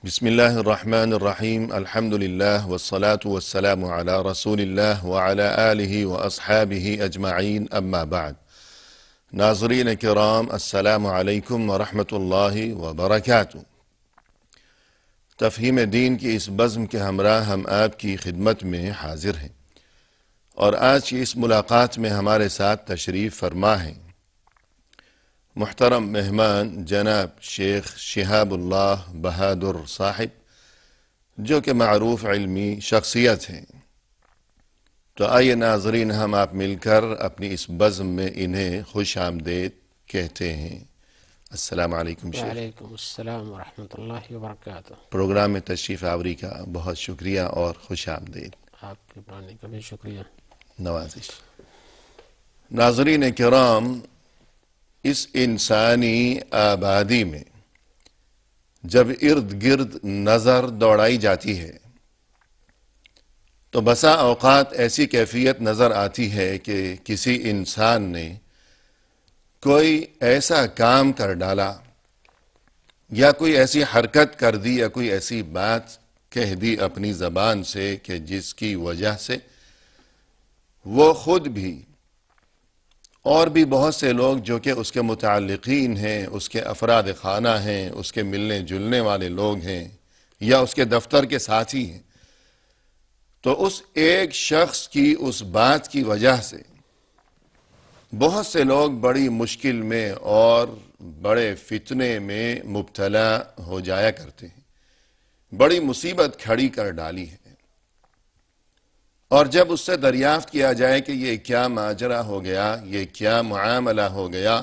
بسم الله الرحمن الرحيم الحمد لله والصلاة والسلام على رسول الله وعلى آله وأصحابه أجمعين أما بعد ناظرین کرام السلام علیکم ورحمۃ اللہ وبرکاتہ۔ تفہیم دین کی اس بزم کے ہمراہ ہم آپ کی خدمت میں حاضر ہیں، اور آج کی اس ملاقات میں ہمارے ساتھ تشریف فرما ہیں محترم مہمان جناب شیخ شہاب اللہ بہادر صاحب، جو کہ معروف علمی شخصیت ہیں۔ تو آئیے ناظرین، ہم آپ مل کر اپنی اس بزم میں انہیں خوش آمدید کہتے ہیں۔ السلام علیکم شیخ۔ وعلیکم السلام ورحمۃ اللہ وبرکاتہ۔ پروگرام میں تشریف آوری کا بہت شکریہ اور خوش آمدید۔ آپ کے پرانے کا بھی شکریہ۔ نوازش۔ ناظرین کرام، اس انسانی آبادی میں جب ارد گرد نظر دوڑائی جاتی ہے تو بسا اوقات ایسی کیفیت نظر آتی ہے کہ کسی انسان نے کوئی ایسا کام کر ڈالا یا کوئی ایسی حرکت کر دی یا کوئی ایسی بات کہہ دی اپنی زبان سے کہ جس کی وجہ سے وہ خود بھی اور بھی بہت سے لوگ جو کہ اس کے متعلقین ہیں، اس کے افراد خانہ ہیں، اس کے ملنے جلنے والے لوگ ہیں یا اس کے دفتر کے ساتھی ہیں، تو اس ایک شخص کی اس بات کی وجہ سے بہت سے لوگ بڑی مشکل میں اور بڑے فتنے میں مبتلا ہو جایا کرتے ہیں، بڑی مصیبت کھڑی کر ڈالی ہے۔ اور جب اس سے دریافت کیا جائے کہ یہ کیا ماجرا ہو گیا، یہ کیا معاملہ ہو گیا،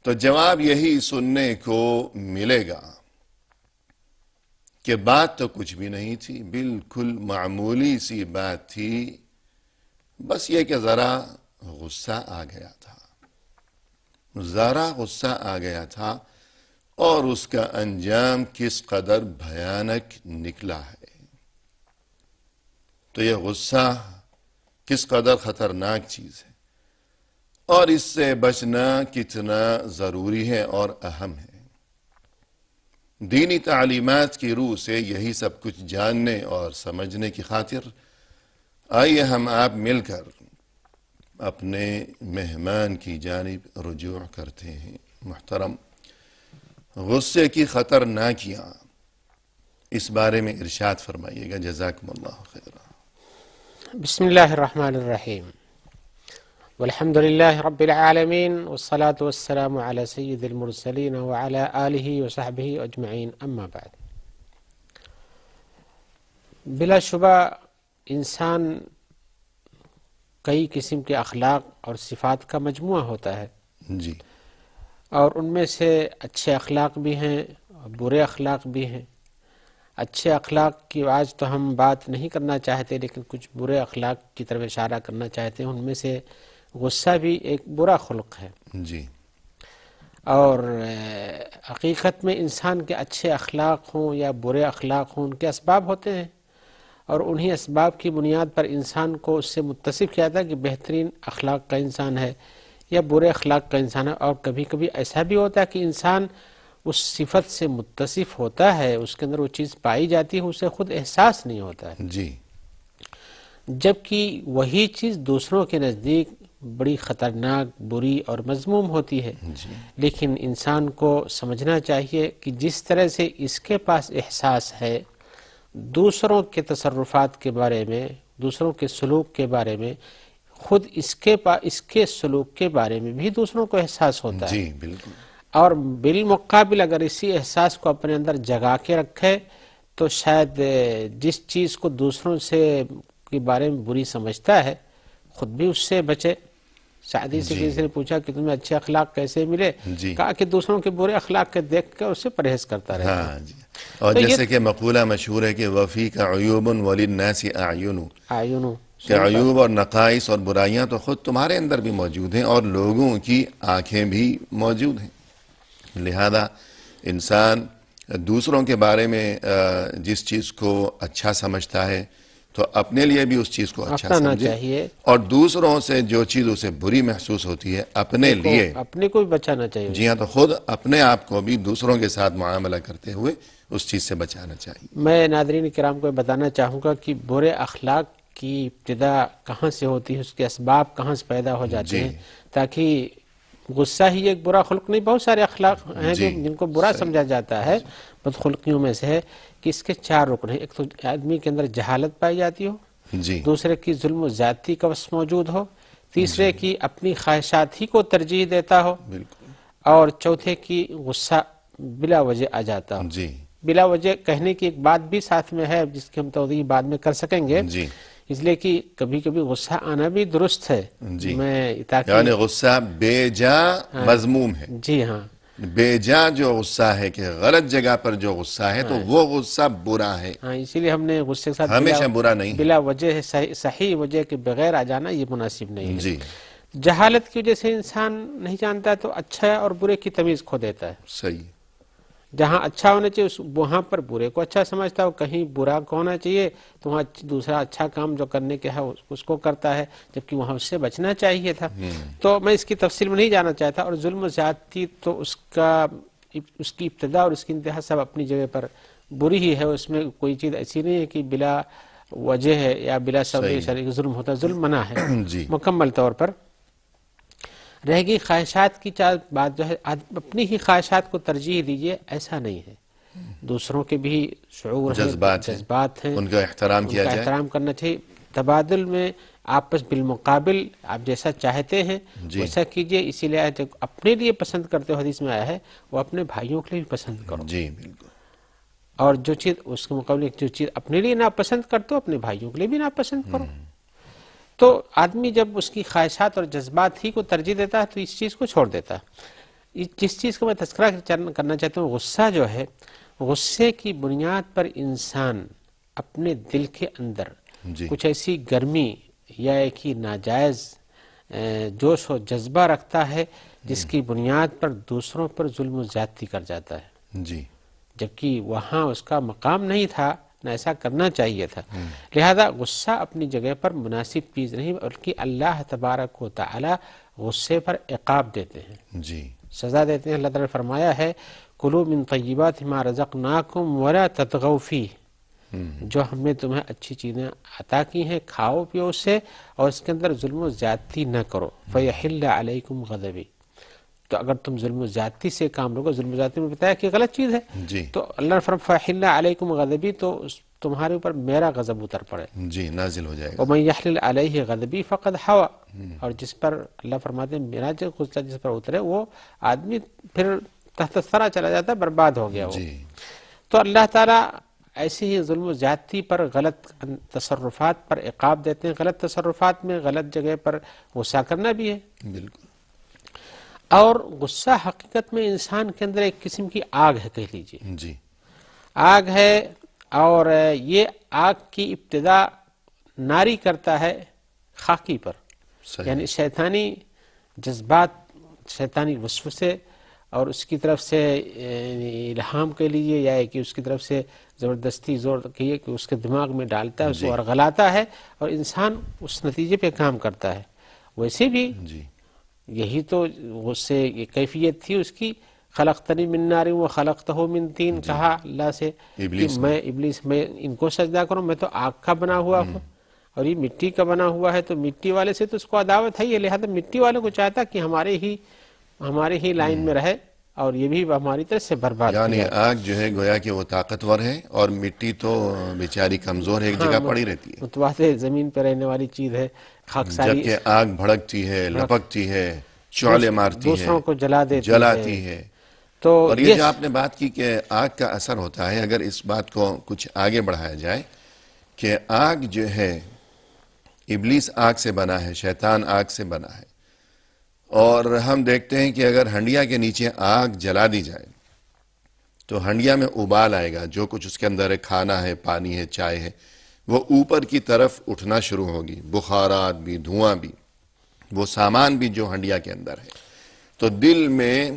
تو جواب یہی سننے کو ملے گا کہ بات تو کچھ بھی نہیں تھی، بالکل معمولی سی بات تھی، بس یہ کہ ذرا غصہ آ گیا تھا، ذرا غصہ آ گیا تھا، اور اس کا انجام کس قدر بھیانک نکلا ہے۔ تو یہ غصہ کس قدر خطرناک چیز ہے اور اس سے بچنا کتنا ضروری ہے اور اہم ہے۔ دینی تعلیمات کی روح سے یہی سب کچھ جاننے اور سمجھنے کی خاطر آئیے ہم آپ مل کر اپنے مہمان کی جانب رجوع کرتے ہیں۔ محترم، غصے کی خطرناکیاں اس بارے میں ارشاد فرمائیے گا، جزاکم اللہ خیرہ۔ بسم اللہ الرحمن الرحیم، والحمد للہ رب العالمین، والصلاة والسلام علی سید المرسلین وعلی آلہ وصحبہ اجمعین، اما بعد۔ بلا شبہ انسان کئی قسم کے اخلاق اور صفات کا مجموعہ ہوتا ہے، جی، اور ان میں سے اچھے اخلاق بھی ہیں اور برے اخلاق بھی ہیں۔ اچھے اخلاق کی آج تو ہم بات نہیں کرنا چاہتے، لیکن کچھ برے اخلاق کی طرف اشارہ کرنا چاہتے ہیں۔ ان میں سے غصہ بھی ایک برا خلق ہے، جی، اور حقیقت میں انسان کے اچھے اخلاق ہوں یا برے اخلاق ہوں، ان کے اسباب ہوتے ہیں، اور انہی اسباب کی بنیاد پر انسان کو اس سے متصف کیا جاتا ہے کہ بہترین اخلاق کا انسان ہے یا برے اخلاق کا انسان ہے۔ اور کبھی کبھی ایسا بھی ہوتا ہے کہ انسان اس صفت سے متصف ہوتا ہے، اس کے اندر وہ چیز پائی جاتی ہے، اسے خود احساس نہیں ہوتا ہے، جی، جبکہ وہی چیز دوسروں کے نزدیک بڑی خطرناک، بری اور مذموم ہوتی ہے۔ جی، لیکن انسان کو سمجھنا چاہیے کہ جس طرح سے اس کے پاس احساس ہے دوسروں کے تصرفات کے بارے میں، دوسروں کے سلوک کے بارے میں، خود اس کے سلوک کے بارے میں بھی دوسروں کو احساس ہوتا ہے۔ جی، بالکل۔ اور بالمقابل اگر اسی احساس کو اپنے اندر جگا کے رکھے تو شاید جس چیز کو دوسروں سے کے بارے میں بری سمجھتا ہے خود بھی اس سے بچے۔ سعدی سے کسی نے پوچھا کہ تمہیں اچھے اخلاق کیسے ملے؟ جی، کہا کہ دوسروں کے برے اخلاق کے دیکھ کر اس سے پرہیز کرتا رہتا ہوں۔ ہاں جی، اور تو یہ جیسے کہ مقولہ مشہور ہے کہ وفیک عیوب وللناس اعین، آئینو کہ عیوب اور نقائص اور برائیاں تو خود تمہارے اندر بھی موجود ہیں اور لوگوں کی آنکھیں بھی موجود ہیں، لہذا انسان دوسروں کے بارے میں جس چیز کو اچھا سمجھتا ہے تو اپنے لیے بھی اس چیز کو اچھا اپنانا سمجھے چاہیے، اور دوسروں سے جو چیز اسے بری محسوس ہوتی ہے اپنے لیے، اپنے کو بھی بچانا چاہیے. جی ہاں، تو خود اپنے آپ کو بھی دوسروں کے ساتھ معاملہ کرتے ہوئے اس چیز سے بچانا چاہیے. میں ناظرین کرام کو بتانا چاہوں گا کہ برے اخلاق کی ابتدا کہاں سے ہوتی ہے، اس کے اسباب کہاں سے پیدا ہو جاتے جی ہیں، تاکہ غصہ ہی ایک برا خلق نہیں، بہت سارے اخلاق ہیں جو جی جن کو برا صحیح. سمجھا جاتا ہے، بدخلقیوں میں سے ہے کہ اس کے 4 رکن ہیں. ایک تو آدمی کے اندر جہالت پائی جاتی ہو، جی دوسرے کی ظلم و زیادتی کا وصف موجود ہو، تیسرے کی اپنی خواہشات ہی کو ترجیح دیتا ہو، بالکل. اور چوتھے کی غصہ بلا وجہ آ جاتا ہو. جی بلا وجہ کہنے کی ایک بات بھی ساتھ میں ہے جس کی ہم توضیح بعد میں کر سکیں گے، جی اس لیے کہ کبھی کبھی غصہ آنا بھی درست ہے. جی میں تاکہ یعنی غصہ بے جا مذموم ہے. جی ہاں، بے جا جو غصہ ہے کہ غلط جگہ پر جو غصہ ہے تو وہ غصہ برا ہے، ہاں اسی لیے ہم نے غصے کے ساتھ ہمیشہ برا نہیں ہے. بلا وجہ صحیح وجہ کے بغیر آ جانا یہ مناسب نہیں ہے. جی جہالت کی وجہ سے انسان نہیں جانتا تو اچھا اور برے کی تمیز کھو دیتا ہے. صحیح. جہاں اچھا ہونا چاہیے وہاں پر برے کو اچھا سمجھتا ہو، کہیں برا کو ہونا چاہیے تو وہاں دوسرا اچھا کام جو کرنے کے ہے اس کو کرتا ہے، جبکہ وہاں اس سے بچنا چاہیے تھا. تو میں اس کی تفصیل میں نہیں جانا چاہتا. اور ظلم و زیادتی تو اس کی ابتدا اور اس کی انتہا سب اپنی جگہ پر بری ہی ہے. اس میں کوئی چیز ایسی نہیں ہے کہ بلا وجہ ہے یا بلا سبب شرعی ظلم ہوتا ہے. ظلم منع ہے جی مکمل طور پر. رہ گئی خواہشات کی بات جو ہے، اپنی ہی خواہشات کو ترجیح دیجیے، ایسا نہیں ہے. دوسروں کے بھی شعور ہیں، جذبات ہیں، ان کا احترام ان کیا کا جائے. احترام کرنا چاہیے. تبادل میں آپس بالمقابل آپ جیسا چاہتے ہیں جی ویسا کیجیے. اسی لیے جو اپنے لیے پسند کرتے ہو حدیث میں آیا ہے وہ اپنے بھائیوں کے لیے بھی پسند کرو. جی بالکل. اور جو چیز اس کے مقابلے جو چیز اپنے لیے ناپسند کرتے ہو اپنے بھائیوں کے لیے بھی ناپسند کرو. تو آدمی جب اس کی خواہشات اور جذبات ہی کو ترجیح دیتا ہے تو اس چیز کو چھوڑ دیتا ہے. جس چیز کو میں تذکرہ کرنا چاہتا ہوں، غصہ جو ہے، غصے کی بنیاد پر انسان اپنے دل کے اندر جی کچھ ایسی گرمی یا ایک ہی ناجائز جوش و جذبہ رکھتا ہے جس کی بنیاد پر دوسروں پر ظلم و زیادتی کر جاتا ہے، جی جبکہ وہاں اس کا مقام نہیں تھا، نہ ایسا کرنا چاہیے تھا. لہذا غصہ اپنی جگہ پر مناسب چیز نہیں، بلکہ اللہ تبارک و تعالی غصے پر عقاب دیتے ہیں، جی سزا دیتے ہیں. اللہ تعالی نے فرمایا ہے کلوا من طیبات ما رزقناکم ولا تطغوا فیہ، جو ہم نے تمہیں اچھی چیزیں عطا کی ہیں کھاؤ پیو اسے اور اس کے اندر ظلم و زیادتی نہ کرو. فیحل علیکم غضبی، تو اگر تم ظلم و زیادتی سے کام لو گے، ظلم و زیادتی میں بتایا کہ غلط چیز ہے، جی تو اللہ نے فرمایا فیحل علیکم غضبی، تو تمہارے اوپر میرا غضب اتر پڑے. جی نازل ہو جائے گا. ومن یحلل علیہ غضبی فقد حوا، اور جس پر اللہ فرماتے ہیں میرا جو غصہ جس پر اترے وہ آدمی پھر تحت الثری چلا جاتا ہے، برباد ہو گیا وہ. جی تو اللہ تعالیٰ ایسے ہی ظلم و زیادتی پر، غلط تصرفات پر عقاب دیتے ہیں. غلط تصرفات میں غلط جگہ پر غصہ کرنا بھی ہے. بالکل. اور غصہ حقیقت میں انسان کے اندر ایک قسم کی آگ ہے، کہہ لیجیے جی آگ ہے، اور یہ آگ کی ابتدا ناری کرتا ہے خاکی پر، صحیح. یعنی شیطانی جذبات، شیطانی وسوسے اور اس کی طرف سے الہام کے لیے یا کہ اس کی طرف سے زبردستی زور کیے کہ اس کے دماغ میں ڈالتا ہے، اس کو ارغلاتا ہے اور انسان اس نتیجے پہ کام کرتا ہے. ویسے بھی جی یہی تو غصے کی کیفیت تھی اس کی. خلقتنی من نار و خلقتہ من طین، کہا اللہ سے کہ میں ابلیس میں ان کو سجدہ کروں، میں تو آگ کا بنا ہوا ہوں اور یہ مٹی کا بنا ہوا ہے، تو مٹی والے سے تو اس کو عداوت ہے. یہ لہذا مٹی والوں کو چاہتا کہ ہمارے ہی لائن میں رہے اور یہ بھی ہماری طرف سے برباد ہو یعنی جائے. آگ جو ہے گویا کہ وہ طاقتور ہے اور مٹی تو بیچاری کمزور ہے، ایک جگہ پڑی رہتی ہے. متواتر زمین پہ رہنے والی چیز ہے، خاکساری، جبکہ آگ بھڑکتی ہے، لپکتی ہے، شعلے مارتی ہے، دوسروں کو جلا دیتی جلاتی ہے. تو اور یہ جو آپ نے بات کی کہ آگ کا اثر ہوتا ہے، اگر اس بات کو کچھ آگے بڑھایا جائے کہ آگ جو ہے ابلیس آگ سے بنا ہے، شیطان آگ سے بنا ہے، اور ہم دیکھتے ہیں کہ اگر ہنڈیا کے نیچے آگ جلا دی جائے تو ہنڈیا میں ابال آئے گا، جو کچھ اس کے اندر ہے، کھانا ہے، پانی ہے، چائے ہے، وہ اوپر کی طرف اٹھنا شروع ہوگی، بخارات بھی، دھواں بھی، وہ سامان بھی جو ہنڈیا کے اندر ہے. تو دل میں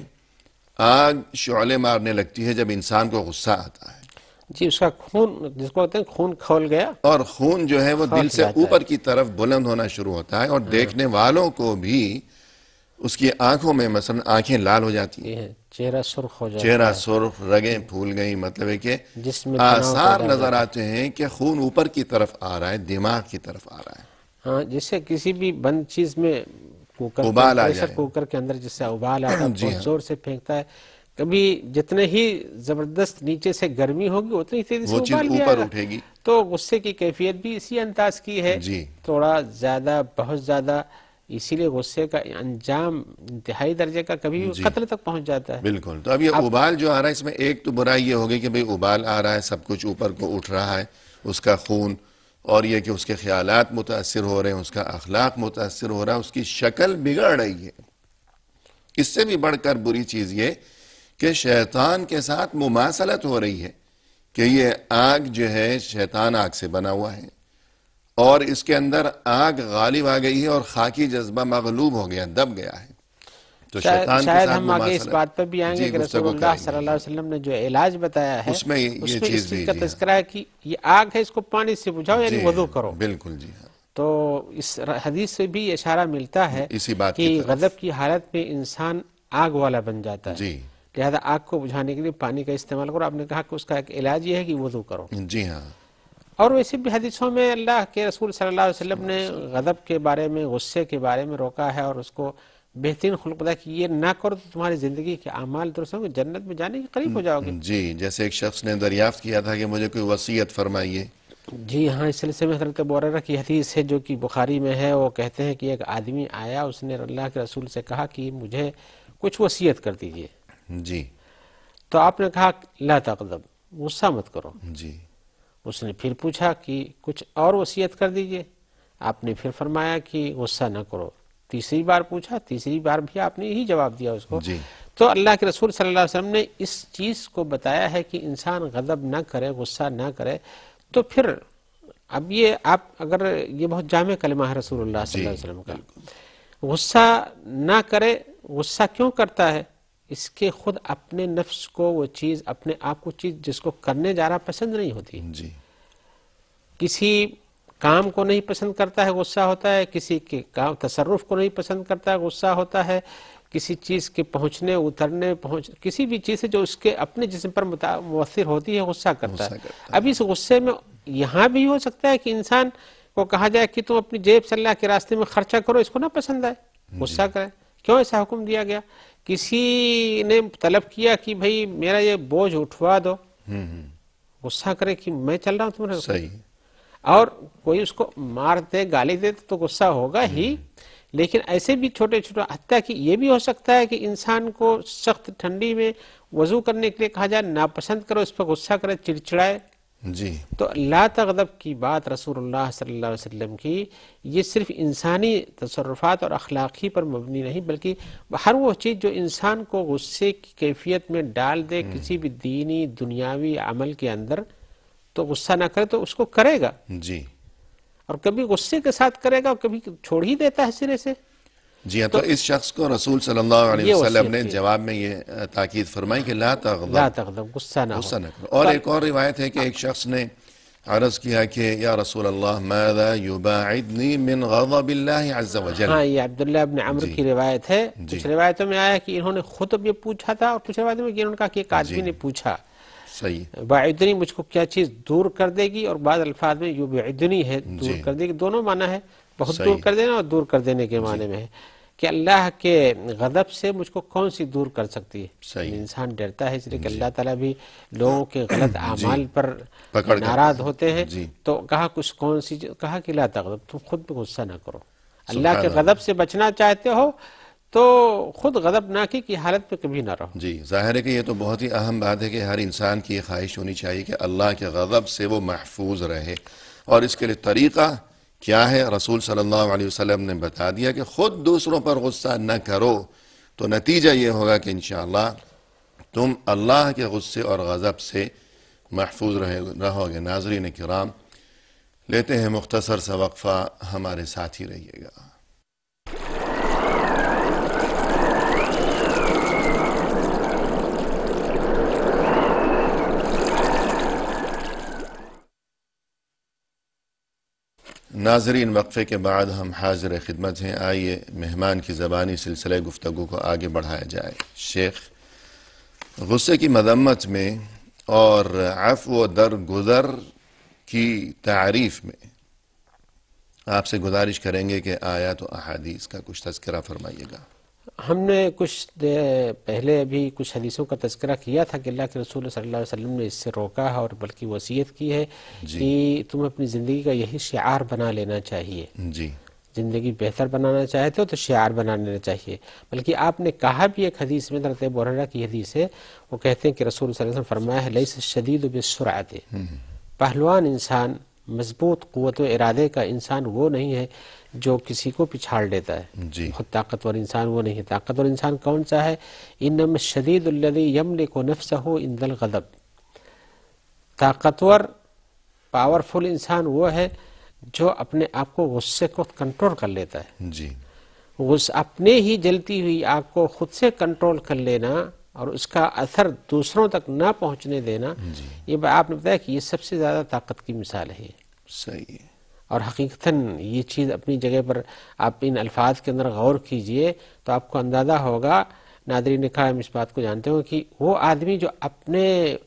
آگ شعلے مارنے لگتی ہے جب انسان کو غصہ آتا ہے. جی اس کا خون جس کو کہتے ہیں خون کھول گیا، اور خون جو ہے وہ دل سے جاتا ہے۔ اوپر کی طرف بلند ہونا شروع ہوتا ہے، اور دیکھنے والوں کو بھی اس کی آنکھوں میں مثلا آنکھیں لال ہو جاتی ہیں، یہ ہے چہرہ سرخ ہو جاتا چہرہ ہے، سرخ، رگیں پھول گئی، مطلب ہے کہ جسم میں تناؤ آثار پیدا ہو نظر جاتا ہے۔ آتے ہیں کہ خون اوپر کی طرف آ رہا ہے، دماغ کی طرف آ رہا ہے، ہاں جس سے کسی بھی بند چیز میں کوکر کے ابال آ پریشر جائے۔ کوکر کے اندر جس سے ابال آتا ہے جی بہت ہاں، زور سے پھینکتا ہے، کبھی جتنے ہی زبردست نیچے سے گرمی ہوگی اتنی تیزی سے وہ چیز ابال بھی آئے اوپر گا۔ اٹھے گی۔ تو غصے کی کیفیت بھی اسی انداز کی ہے، جی تھوڑا زیادہ بہت زیادہ، اسی لیے غصے کا انجام انتہائی درجے کا کبھی بھی جی قتل تک پہنچ جاتا ہے۔ بالکل۔ تو اب یہ اب ابال جو آ رہا ہے، اس میں ایک تو برائی یہ ہوگی کہ بھئی ابال آ رہا ہے، سب کچھ اوپر کو اٹھ رہا ہے، اس کا خون، اور یہ کہ اس کے خیالات متاثر ہو رہے ہیں، اس کا اخلاق متاثر ہو رہا ہے، اس کی شکل بگڑ رہی ہے۔ اس سے بھی بڑھ کر بری چیز یہ کہ شیطان کے ساتھ مماثلت ہو رہی ہے، کہ یہ آگ جو ہے شیطان آگ سے بنا ہوا ہے، اور اس کے اندر آگ غالب آ گئی ہے اور خاکی جذبہ مغلوب ہو گیا، دب گیا ہے، تو شیطان کے شاید ساتھ ہم آگے اس بات پر بھی آئیں گے جی کہ رسول گفتگو اللہ کریں صلی گے، اللہ جی علیہ وسلم نے جو علاج بتایا ہے اس میں یہ اس میں اس چیز بھی، کا جی ہاں، تذکرہ ہے کہ یہ آگ ہے، اس کو پانی سے بجھاؤ، یعنی جی وضو ہاں، کرو۔ بالکل، جی ہاں، تو اس حدیث سے بھی اشارہ ملتا ہے اسی بات کہ کی طرف، غضب کی حالت میں انسان آگ والا بن جاتا ہے، جی لہذا آگ کو بجھانے کے لیے پانی کا استعمال کرو۔ آپ نے کہا کہ اس کا ایک علاج یہ ہے کہ وضو کرو۔ جی ہاں، اور ویسے بھی حدیثوں میں اللہ کے رسول صلی اللہ علیہ وسلم نے غضب کے بارے میں، غصے کے بارے میں روکا ہے، اور اس کو بہترین خلق بتایا کہ یہ نہ کرو تو تمہاری زندگی کے اعمال درست ہوں گے، جنت میں جانے کے قریب ہو جاؤ گے۔ جی جیسے ایک شخص نے دریافت کیا تھا کہ مجھے کوئی وصیت فرمائیے، جی ہاں، اس سلسلے میں حضرت ابو ہریرہ کی حدیث ہے جو کہ بخاری میں ہے، وہ کہتے ہیں کہ ایک آدمی آیا، اس نے اللہ کے رسول سے کہا کہ مجھے کچھ وصیت کر دیجئے، جی تو آپ نے کہا لا تغضب، غصہ مت کرو۔ جی اس نے پھر پوچھا کہ کچھ اور وصیت کر دیجئے، آپ نے پھر فرمایا کہ غصہ نہ کرو۔ تیسری بار پوچھا، تیسری بار بھی آپ نے یہی جواب دیا اس کو۔ جی تو اللہ کے رسول صلی اللہ علیہ وسلم نے اس چیز کو بتایا ہے کہ انسان غضب نہ کرے، غصہ نہ کرے، تو پھر اب یہ آپ اگر یہ بہت جامع کلمہ ہے رسول اللہ صلی جی اللہ علیہ وسلم کا، بالکل، غصہ نہ کرے، غصہ کیوں کرتا ہے؟ اس کے خود اپنے نفس کو وہ چیز، اپنے آپ کو چیز جس کو کرنے جا رہا پسند نہیں ہوتی، جی کسی کام کو نہیں پسند کرتا ہے غصہ ہوتا ہے، کسی کے کام تصرف کو نہیں پسند کرتا ہے غصہ ہوتا ہے، کسی چیز کے پہنچنے اترنے کسی بھی چیز سے جو اس کے اپنے جسم پر مؤثر ہوتی ہے غصہ کرتا غصہ ہے۔ کرتا اب اس غصے میں یہاں بھی ہو سکتا ہے کہ انسان کو کہا جائے کہ تم اپنی جیب سے اللہ کے راستے میں خرچہ کرو، اس کو نہ پسند آئے، غصہ کرے۔ کیوں ایسا حکم دیا گیا؟ کسی نے طلب کیا کہ بھئی میرا یہ بوجھ اٹھوا دو، غصہ کرے کہ میں چل رہا ہوں تمہارے، صحیح، اور کوئی اس کو مار دے، گالی دے تو غصہ ہوگا ہی، لیکن ایسے بھی چھوٹے چھوٹے، حتیٰ کہ یہ بھی ہو سکتا ہے کہ انسان کو سخت ٹھنڈی میں وضو کرنے کے لیے کہا جائے ناپسند کرو، اس پر غصہ کرے، چڑچڑائے۔ جی تو لا تغضب کی بات رسول اللہ صلی اللہ علیہ وسلم کی، یہ صرف انسانی تصرفات اور اخلاقی پر مبنی نہیں، بلکہ ہر وہ چیز جو انسان کو غصے کی کیفیت میں ڈال دے کسی بھی دینی دنیاوی عمل کے اندر، تو غصہ نہ کرے تو اس کو کرے گا، جی اور کبھی غصے کے ساتھ کرے گا اور کبھی چھوڑ ہی دیتا ہے سرے سے۔ جی ہاں، تو اس شخص کو رسول صلی اللہ علیہ یہ وسلم وصیت نے کی، جواب میں یہ تاکید فرمائی کہ لا تغضب، لا تغضب، غصہ نہ ہو۔ غصہ نہ کرو۔ اور ایک اور روایت ہے کہ ایک شخص نے عرض کیا کہ یا رسول اللہ ماذا یباعدنی من غضب اللہ عز وجل، ہاں یہ عبداللہ ابن عمرو کی روایت ہے، کچھ روایتوں میں آیا کہ انہوں نے خود یہ پوچھا تھا، اور کچھ روایتوں میں انہوں نے کہا کہ ایک آدمی نے پوچھا صحیح، باعدنی، مجھ کو کیا چیز دور کر دے گی، اور بعض الفاظ میں یبعدنی ہے، دور کر دے گی، دونوں معنی ہے، بہت دور کر دینا اور دور کر دینے کے معنی میں ہے، کہ اللہ کے غضب سے مجھ کو کون سی دور کر سکتی ہے؟ صحیح، انسان ڈرتا ہے، اس لیے کہ اللہ تعالیٰ بھی لوگوں کے غلط اعمال پر پکڑ کرتا ناراض ہے، ہوتے ہیں، جی تو کہا کچھ کون سی، کہا کہ لا تغضب، تم خود بھی غصہ نہ کرو، اللہ کے سبحان غضب سے بچنا چاہتے ہو تو خود غضب ناکی کی حالت میں کبھی نہ رہو۔ جی، ظاہر ہے کہ یہ تو بہت ہی اہم بات ہے کہ ہر انسان کی یہ خواہش ہونی چاہیے کہ اللہ کے غضب سے وہ محفوظ رہے، اور اس کے لیے طریقہ کیا ہے؟ رسول صلی اللہ علیہ وسلم نے بتا دیا کہ خود دوسروں پر غصہ نہ کرو، تو نتیجہ یہ ہوگا کہ انشاءاللہ تم اللہ کے غصے اور غضب سے محفوظ رہو گے۔ ناظرین کرام، لیتے ہیں مختصر سا وقفہ، ہمارے ساتھ ہی رہیے گا۔ ناظرین، وقفے کے بعد ہم حاضر خدمت ہیں. آئیے مہمان کی زبانی سلسلہ گفتگو کو آگے بڑھایا جائے. شیخ، غصے کی مذمت میں اور عفو و درگزر کی تعریف میں آپ سے گزارش کریں گے کہ آیات و احادیث کا کچھ تذکرہ فرمائیے گا. ہم نے کچھ پہلے ابھی کچھ حدیثوں کا تذکرہ کیا تھا کہ اللہ کے رسول صلی اللہ علیہ وسلم نے اس سے روکا ہے اور بلکہ وصیت کی ہے کہ تم اپنی زندگی کا یہی شعار بنا لینا چاہیے. جی، زندگی بہتر بنانا چاہتے ہو تو شعار بنا لینا چاہیے. بلکہ آپ نے کہا بھی ایک حدیث میں، حضرت ابو ہریرہ کی حدیث ہے، وہ کہتے ہیں کہ رسول صلی اللہ علیہ وسلم فرمایا ہے لیس الشدید بالسرعۃ، پہلوان انسان، مضبوط قوت و ارادے کا انسان وہ نہیں ہے جو کسی کو پچھاڑ لیتا ہے. جی، بہت طاقتور انسان وہ نہیں ہے. طاقتور انسان کون سا ہے؟ انما الشدید الذی یملک نفسہ عند الغضب. طاقتور پاورفل انسان وہ ہے جو اپنے آپ کو غصے کو کنٹرول کر لیتا ہے. جی، اپنے ہی جلتی ہوئی آگ کو خود سے کنٹرول کر لینا اور اس کا اثر دوسروں تک نہ پہنچنے دینا، یہ آپ نے بتایا کہ یہ سب سے زیادہ طاقت کی مثال ہے. صحیح ہے. اور حقیقتاً یہ چیز اپنی جگہ پر آپ ان الفاظ کے اندر غور کیجئے تو آپ کو اندازہ ہوگا. ناظرین نے کہا ہم اس بات کو جانتے ہوں کہ وہ آدمی جو اپنے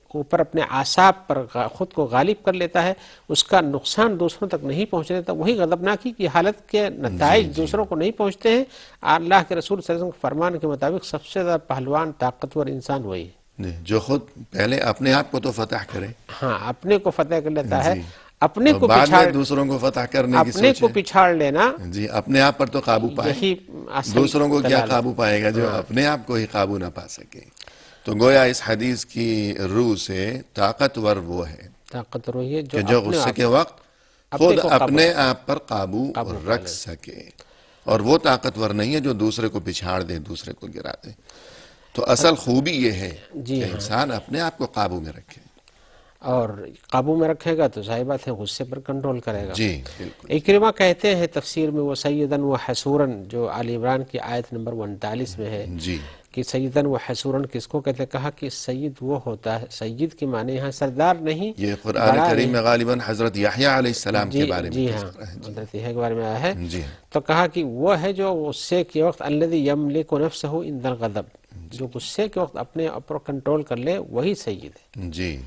اوپر اپنے اعصاب پر خود کو غالب کر لیتا ہے، اس کا نقصان دوسروں تک نہیں پہنچنے دیتا، وہی غضبناکی کی حالت کے نتائج دوسروں کو نہیں پہنچتے ہیں. اللہ کے رسول صلی اللہ علیہ وسلم کے فرمان کے مطابق سب سے زیادہ پہلوان طاقتور انسان وہی ہے جو خود پہلے اپنے آپ کو تو فتح کرے، ہاں، اپنے کو فتح کر لیتا ہے. اپنے اور کو بعد پچھاڑ میں دوسروں کو فتح کرنے کی اپنے سوچ کو ہے. پچھاڑ لینا، جی، اپنے آپ پر تو قابو پائے، یہی اصل دوسروں کو کیا دلالت. قابو پائے گا جو اپنے آپ کو ہی قابو نہ پا سکے. تو گویا اس حدیث کی روح سے طاقتور وہ ہے طاقتور وہی ہے کہ جو اپنے غصے آپ کے وقت اپنے خود کو قابو اپنے رکھے. آپ پر قابو پا رکھ سکے، اور وہ طاقتور نہیں ہے جو دوسرے کو پچھاڑ دے، دوسرے کو گرا دے. تو اصل خوبی یہ ہے جی کہ ہاں. انسان اپنے آپ کو قابو میں رکھے. اور قابو میں رکھے گا تو ظاہر بات ہے غصے پر کنٹرول کرے گا. جی بالکل. اکرمہ کہتے ہیں تفسیر میں، وہ سیدن و حسورن، جو آل عمران کی آیت نمبر 39 میں ہے، جی کہ سیدن و حسورن کس کو کہتے ہیں؟ کہا کہ سید وہ ہوتا ہے، سید کے معنی یہاں سردار نہیں، یہ قرآن بڑا کریم نہیں. میں غالباً حضرت یحییٰ علیہ السلام کے بارے میں جی ہاں، تذکرہ ہے. حضرت یحییٰ کے بارے میں آیا ہے. جی تو کہا کہ وہ ہے جو غصے کے وقت الذی یملک نفسہ عند الغضب، جو غصے کے وقت اپنے اوپر کنٹرول کر لے، وہی سید ہے. جی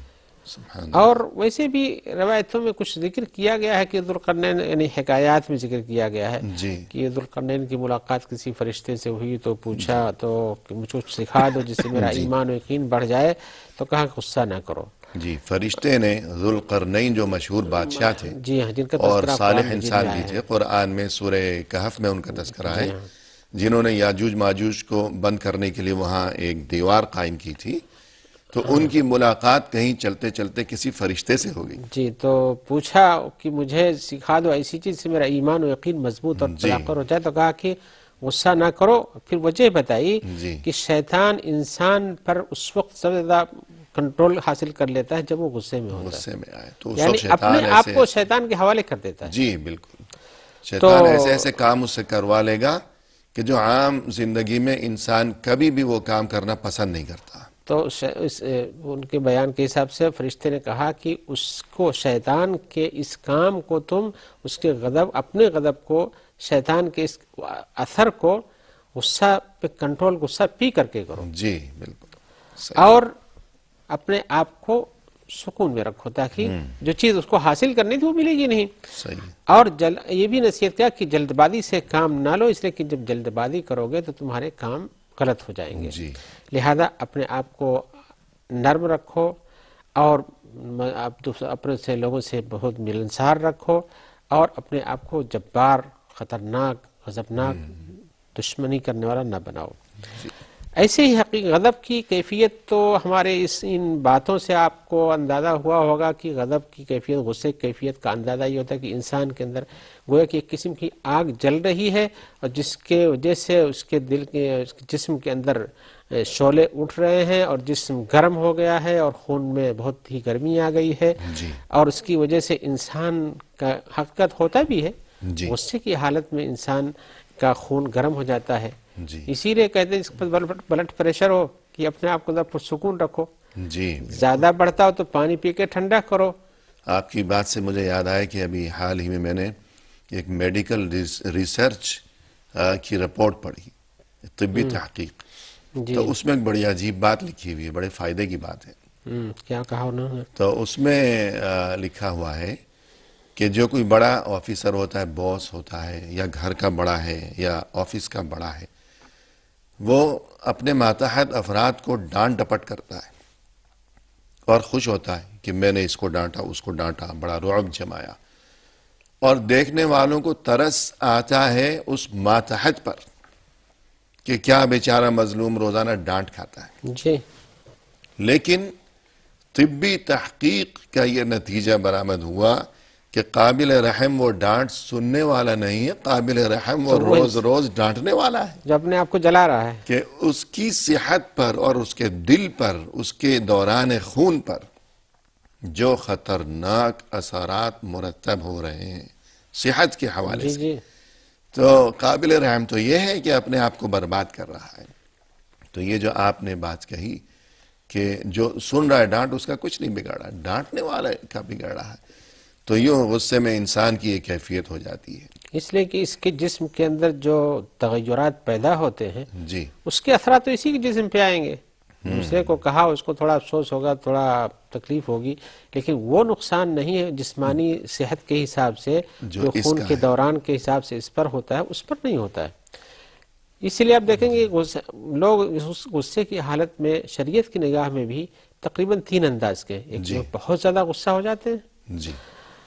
سبحان اللہ. اور ویسے بھی روایتوں میں کچھ ذکر کیا گیا ہے کہ ذوالقرنین، یعنی حکایات میں ذکر کیا گیا ہے جی کہ ذوالقرنین کی ملاقات کسی فرشتے سے ہوئی تو پوچھا تو کہ مجھ کو سکھا دو جس سے میرا ایمان و یقین بڑھ جائے، تو کہا کہ غصہ نہ کرو. جی، فرشتے نے ذوالقرنین جو مشہور بادشاہ تھے جی ہاں، جن کا اور تذکرہ صالح قرآن مجید انسان میں بھی آیا تھے، ہے. قرآن میں سورہ کہف میں ان کا تذکرہ ہے، جی ہاں. جنہوں نے یاجوج ماجوج کو بند کرنے کے لیے وہاں ایک دیوار قائم کی تھی. تو ان کی ملاقات کہیں چلتے چلتے کسی فرشتے سے ہو گئی. جی، تو پوچھا کہ مجھے سکھا دو ایسی چیز سے میرا ایمان و یقین مضبوط اور طاقتور ہو جائے، تو کہا کہ غصہ نہ کرو. پھر وجہ بتائی جی کہ شیطان انسان پر اس وقت سب سے زیادہ کنٹرول حاصل کر لیتا ہے جب وہ غصے میں ہوتا ہے، غصے میں آئے تو اس یعنی وقت اپنے شیطان آپ ایسے کو شیطان کے حوالے کر دیتا ہے. جی بالکل، شیطان ایسے ایسے کام اس سے کروا لے گا کہ جو عام زندگی میں انسان کبھی بھی وہ کام کرنا پسند نہیں کرتا. تو ان کے بیان کے حساب سے فرشتے نے کہا کہ اس کو، شیطان کے اس کام کو تم، اس کے غضب، اپنے غضب کو، شیطان کے اس اثر کو غصہ پہ کنٹرول، غصہ پی کر کے کرو، جی بالکل صحیح. اور اپنے آپ کو سکون میں رکھو تاکہ جو چیز اس کو حاصل کرنی تھی وہ ملے گی نہیں. صحیح. اور یہ بھی نصیحت کیا کہ جلد بازی سے کام نہ لو، اس لیے کہ جب جلد بازی کرو گے تو تمہارے کام غلط ہو جائیں گے. جی لہذا اپنے آپ کو نرم رکھو اور اپنے سے لوگوں سے بہت ملنسار رکھو، اور اپنے آپ کو جبار، خطرناک، غضبناک، دشمنی کرنے والا نہ بناؤ. ایسے ہی غضب کی کیفیت تو ہمارے ان باتوں سے آپ کو اندازہ ہوا ہوگا کہ غضب کی کیفیت، غصے کی کیفیت کا اندازہ یہ ہوتا ہے کہ انسان کے اندر گویا کہ ایک قسم کی آگ جل رہی ہے، اور جس کے وجہ سے اس کے دل کے، جسم کے اندر شعلے اٹھ رہے ہیں اور جسم گرم ہو گیا ہے اور خون میں بہت ہی گرمی آ گئی ہے، اور اس کی وجہ سے انسان کا حقیقت ہوتا بھی ہے غصے کی حالت میں انسان کا خون گرم ہو جاتا ہے. اسی لیے کہتے ہیں اس پر بلڈ پریشر ہو کہ اپنے آپ کو پرسکون رکھو، زیادہ بڑھتا ہو تو پانی پی کے ٹھنڈا کرو. آپ کی بات سے مجھے یاد آیا کہ ابھی حال ہی میں نے ایک میڈیکل ریسرچ کی رپورٹ پڑھی، طبی تحقیق، جی تو اس میں ایک بڑی عجیب بات لکھی ہوئی ہے، بڑے فائدے کی بات ہے۔ کیا کہا انہوں نے؟ تو اس میں لکھا ہوا ہے کہ جو کوئی بڑا آفیسر ہوتا ہے، باس ہوتا ہے، یا گھر کا بڑا ہے یا آفس کا بڑا ہے، وہ اپنے ماتحت افراد کو ڈانٹ ڈپٹ کرتا ہے اور خوش ہوتا ہے کہ میں نے اس کو ڈانٹا، اس کو ڈانٹا، بڑا رعب جمایا، اور دیکھنے والوں کو ترس آتا ہے اس ماتحت پر کہ کیا بیچارہ مظلوم روزانہ ڈانٹ کھاتا ہے۔ جی لیکن طبی تحقیق کا یہ نتیجہ برآمد ہوا کہ قابل رحم وہ ڈانٹ سننے والا نہیں ہے، قابل رحم وہ روز روز ڈانٹنے والا ہے، جو اپنے آپ کو جلا رہا ہے۔ کہ اس کی صحت پر اور اس کے دل پر، اس کے دوران خون پر جو خطرناک اثرات مرتب ہو رہے ہیں صحت کے حوالے جی سے، جی تو قابل رحم تو یہ ہے کہ اپنے آپ کو برباد کر رہا ہے۔ تو یہ جو آپ نے بات کہی کہ جو سن رہا ہے ڈانٹ، اس کا کچھ نہیں بگاڑا، ڈانٹنے والا کا بگڑ رہا ہے، تو یوں غصے میں انسان کی ایک کیفیت ہو جاتی ہے۔ اس لیے کہ اس کے جسم کے اندر جو تغیرات پیدا ہوتے ہیں جی اس کے اثرات تو اسی کے جسم پہ آئیں گے۔ دوسرے کو کہا، اس کو تھوڑا افسوس ہوگا، تھوڑا تکلیف ہوگی، لیکن وہ نقصان نہیں ہے جسمانی صحت کے حساب سے جو جو اس خون کا کے ہے۔ دوران کے حساب سے اس پر ہوتا ہے، اس پر نہیں ہوتا ہے۔ اسی لیے آپ دیکھیں گے لوگ اس غصے کی حالت میں شریعت کی نگاہ میں بھی تقریباً 3 انداز کے، ایک جی لوگ بہت زیادہ غصہ ہو جاتے ہیں، جی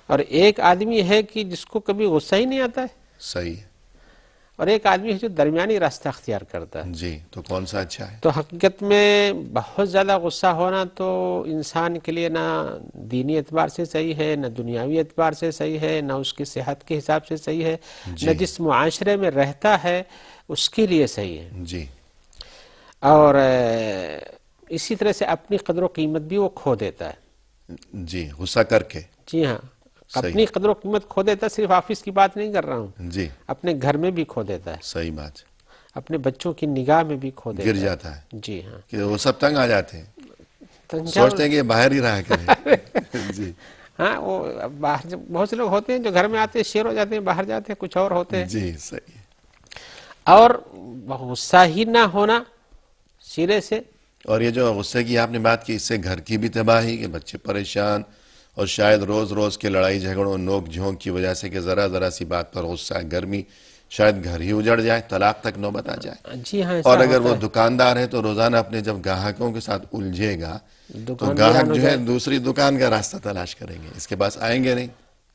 اور ایک آدمی ہے کہ جس کو کبھی غصہ ہی نہیں آتا ہے، صحیح ہے۔ اور ایک آدمی ہے جو درمیانی راستہ اختیار کرتا ہے۔ جی تو کون سا اچھا ہے؟ تو حقیقت میں بہت زیادہ غصہ ہونا تو انسان کے لیے نہ دینی اعتبار سے صحیح ہے، نہ دنیاوی اعتبار سے صحیح ہے، نہ اس کی صحت کے حساب سے صحیح ہے، جی نہ جس معاشرے میں رہتا ہے اس کے لیے صحیح ہے۔ جی اور اسی طرح سے اپنی قدر و قیمت بھی وہ کھو دیتا ہے۔ جی غصہ کر کے، جی ہاں، صحیح۔ اپنی قدر و قیمت کھو دیتا ہے، صرف آفس کی بات نہیں کر رہا ہوں، جی اپنے گھر میں بھی کھو دیتا ہے، صحیح بات، اپنے بچوں کی نگاہ میں بھی کھو دیتا گر ہے۔ جاتا ہے جی ہاں، کہ وہ سب تنگ آ جاتے ہیں، تنجاور- سوچتے ہیں کہ یہ باہر ہی رہا کرے۔ جی ہاں، وہ باہر بہت سے لوگ ہوتے ہیں جو گھر میں آتے ہیں شیر ہو جاتے ہیں، باہر جاتے ہیں کچھ اور ہوتے ہیں۔ جی صحیح۔ اور غصہ ہی نہ ہونا سرے سے، اور یہ جو غصے کی آپ نے بات کی، اس سے گھر کی بھی تباہی، کہ بچے پریشان، اور شاید روز روز کے لڑائی جھگڑوں نوک جھونک کی وجہ سے کہ ذرا ذرا سی بات پر غصہ، گرمی، شاید گھر ہی اجڑ جائے، طلاق تک نوبت آ جائے۔ جی ہاں ایسا اور اگر ہوتا وہ دکاندار ہے تو روزانہ اپنے جب گاہکوں کے ساتھ الجھے گا تو دکان گاہک ویران ہو جو ہے جائے۔ دوسری دکان کا راستہ تلاش کریں گے، اس کے پاس آئیں گے نہیں،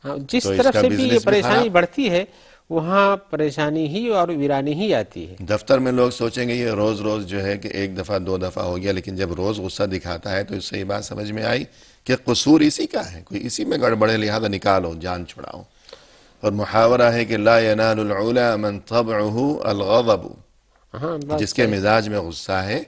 ہاں، جس تو اس طرف کا سے بھی یہ بزنس بھی پریشانی خراب۔ بڑھتی ہے وہاں پریشانی ہی اور ویرانی ہی آتی ہے۔ دفتر میں لوگ سوچیں گے یہ روز روز جو ہے کہ ایک دفعہ 2 دفعہ ہو گیا، لیکن جب روز غصہ دکھاتا ہے تو اس سے یہ بات سمجھ میں آئی کہ قصور اسی کا ہے، کوئی اسی میں گڑبڑ ہے، لہذا نکالو، جان چھڑاؤ۔ اور محاورہ ہے کہ لا ینال العلا من طبعه الغضب، ہاں بس جس کے مزاج میں غصہ ہے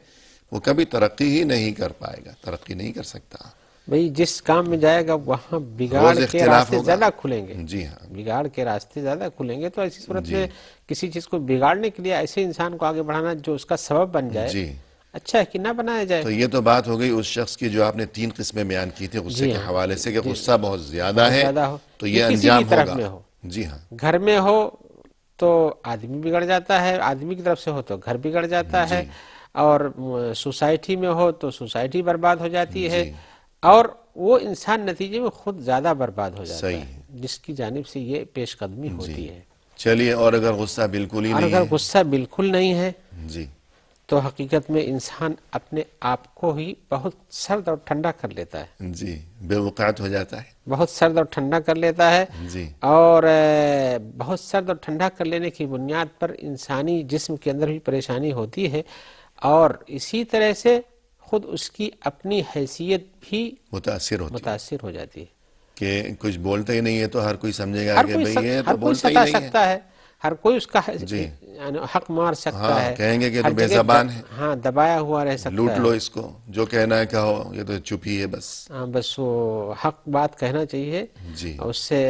وہ کبھی ترقی ہی نہیں کر پائے گا، ترقی نہیں کر سکتا۔ بھئی جس کام میں جائے گا وہاں بگاڑ روز کے اختلاف راستے ہوگا۔ زیادہ کھلیں گے، جی ہاں بگاڑ کے راستے زیادہ کھلیں گے، تو ایسی صورت جی میں کسی چیز کو بگاڑنے کے لیے ایسے انسان کو آگے بڑھانا جو اس کا سبب بن جائے، جی۔ اچھا ہے کہ نہ بنایا جائے۔ تو یہ تو بات ہو گئی اس شخص کی جو آپ نے 3 قسمیں بیان کی تھی غصے جی کے ہاں، حوالے سے، کہ جی، غصہ بہت زیادہ بہت ہے زیادہ ہو، تو یہ کسی بھی انجام طرف ہوگا۔ میں ہو، جی ہاں گھر میں ہو تو آدمی بگڑ جاتا ہے، آدمی کی طرف سے ہو تو گھر بگڑ جاتا ہے، اور سوسائٹی میں ہو تو سوسائٹی برباد ہو جاتی ہے، جی اور وہ انسان نتیجے میں خود زیادہ برباد ہو جاتا صحیح ہے، ہے۔ جس کی جانب سے یہ پیش قدمی جی ہوتی ہے۔ چلیے، اور اگر غصہ بالکل ہی اور نہیں اگر ہے؟ غصہ بالکل نہیں ہے جی تو حقیقت میں انسان اپنے آپ کو ہی بہت سرد اور ٹھنڈا کر لیتا ہے، جی بے وقعت ہو جاتا ہے۔ بہت سرد اور ٹھنڈا کر لیتا ہے، جی اور بہت سرد اور ٹھنڈا کر لینے کی بنیاد پر انسانی جسم کے اندر بھی پریشانی ہوتی ہے، اور اسی طرح سے خود اس کی اپنی حیثیت بھی متاثر ہوتی ہے متاثر ہو جاتی ہے۔ کہ کچھ بولتے ہی نہیں ہے تو ہر کوئی سمجھے گا ہر کہ کوئی بھئی یہ ہر تو کوئی بولتا ہی ستا نہیں ہے۔ سکتا ہے، ہر کوئی اس کا جی یعنی حق مار سکتا ہاں، ہے، کہیں گے کہ ہر تو بے جگہ زبان ہے، ہاں دبایا ہوا رہ سکتا لوٹ ہے، لو اس کو، جو کہنا ہے کہو، یہ تو چپ ہی ہے بس۔ ہاں بس وہ حق بات کہنا چاہیے، جی اس سے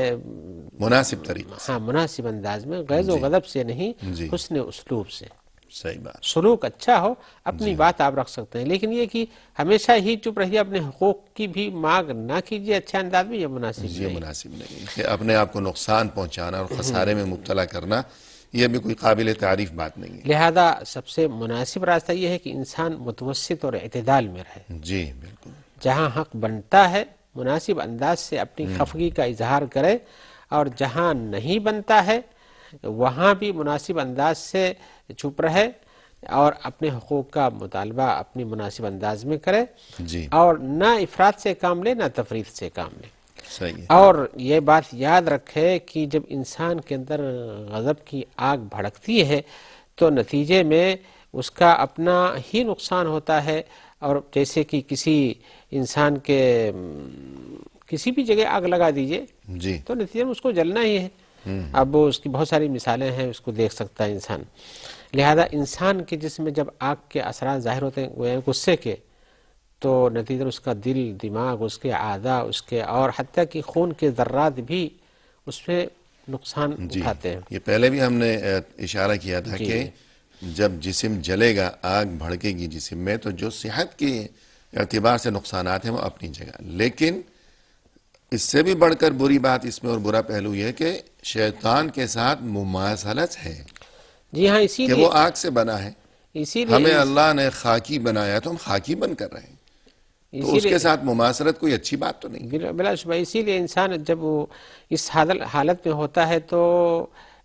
مناسب طریقے سے۔ ہاں مناسب انداز میں، غیظ و جی غضب سے نہیں، جی حسن اسلوب سے۔ صحیح بات. سلوک اچھا ہو اپنی بات آپ رکھ سکتے ہیں، لیکن یہ کہ ہمیشہ ہی چپ رہیے، اپنے حقوق کی بھی مانگ نہ کیجیے اچھے انداز میں، یہ مناسب یہ نہیں. مناسب نہیں کہ اپنے آپ کو نقصان پہنچانا اور خسارے میں مبتلا کرنا، یہ بھی کوئی قابل تعریف بات نہیں ہے. لہذا سب سے مناسب راستہ یہ ہے کہ انسان متوسط اور اعتدال میں رہے. جی بالکل. جہاں حق بنتا ہے مناسب انداز سے اپنی خفگی کا اظہار کرے، اور جہاں نہیں بنتا ہے وہاں بھی مناسب انداز سے چپ رہے اور اپنے حقوق کا مطالبہ اپنی مناسب انداز میں کرے، جی اور نہ افراط سے کام لے نہ تفریط سے کام لے. صحیح ہے. اور یہ بات یاد رکھے کہ جب انسان کے اندر غضب کی آگ بھڑکتی ہے تو نتیجے میں اس کا اپنا ہی نقصان ہوتا ہے. اور جیسے کہ کسی انسان کے کسی بھی جگہ آگ لگا دیجئے جی تو نتیجے میں اس کو جلنا ہی ہے. اب اس کی بہت ساری مثالیں ہیں، اس کو دیکھ سکتا ہے انسان. لہذا انسان کے جسم میں جب آگ کے اثرات ظاہر ہوتے ہیں غصے کے، تو نتیجہ اس کا دل، دماغ، اس کے اعضاء، اس کے اور حتیٰ کہ خون کے ذرات بھی اس پہ نقصان جی اٹھاتے ہیں. یہ پہلے بھی ہم نے اشارہ کیا تھا جی. کہ جب جسم جلے گا، آگ بھڑکے گی جسم میں، تو جو صحت کے اعتبار سے نقصانات ہیں وہ اپنی جگہ، لیکن اس سے بھی بڑھ کر بری بات اس میں اور برا پہلو یہ ہے کہ شیطان کے ساتھ مماثلت ہے جی ہاں، اسی کہ لیے وہ آگ سے بنا ہے. ہمیں اللہ نے خاکی بنایا تو ہم خاکی بن کر رہے ہیں، تو اس کے ساتھ مماثلت کوئی اچھی بات تو نہیں. بلا شبہ اسی لیے انسان جب وہ اس حالت میں ہوتا ہے تو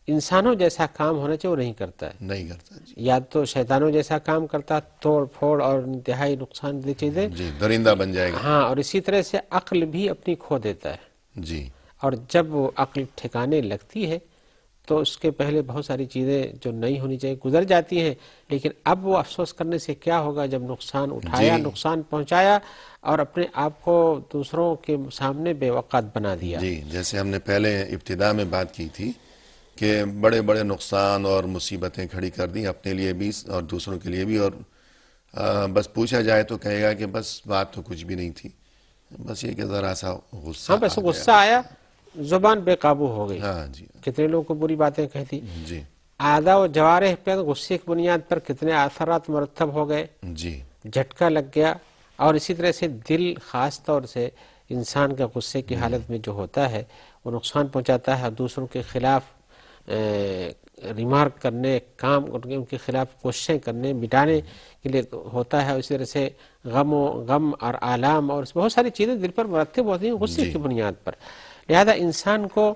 انسانوں جیسا کام ہونا چاہیے وہ نہیں کرتا ہے، نہیں کرتا. جی یا تو شیطانوں جیسا کام کرتا، توڑ پھوڑ اور انتہائی نقصان دہ چیزیں. جی درندہ بن جائے گا. ہاں، اور اسی طرح سے عقل بھی اپنی کھو دیتا ہے. جی اور جب وہ عقل ٹھکانے لگتی ہے تو اس کے پہلے بہت ساری چیزیں جو نہیں ہونی چاہیے گزر جاتی ہیں، لیکن اب وہ افسوس کرنے سے کیا ہوگا جب نقصان اٹھایا، جی نقصان پہنچایا اور اپنے آپ کو دوسروں کے سامنے بے وقت بنا دیا. جی جیسے ہم نے پہلے ابتدا میں بات کی تھی کہ بڑے بڑے نقصان اور مصیبتیں کھڑی کر دی اپنے لیے بھی اور دوسروں کے لیے بھی، اور بس پوچھا جائے تو کہے گا کہ بس بات تو کچھ بھی نہیں تھی، بس یہ کہ ذرا سا غصہ ہاں، بس غصہ آیا، زبان بے قابو ہو گئی. ہاں جی کتنے لوگوں کو بری باتیں کہتی. جی اعضاء و جوارح پہ غصے کی بنیاد پر کتنے اثرات مرتب ہو گئے، جی جھٹکا لگ گیا. اور اسی طرح سے دل خاص طور سے انسان کا غصے کی حالت میں جو ہوتا ہے وہ نقصان پہنچاتا ہے، دوسروں کے خلاف ریمارک کرنے، کام ان کے خلاف کوششیں کرنے، مٹانے کے لیے ہوتا ہے. اسی طرح سے غم اور آلام اور بہت ساری چیزیں دل پر مرتب ہوتی ہیں غصے کی بنیاد پر. لہذا انسان کو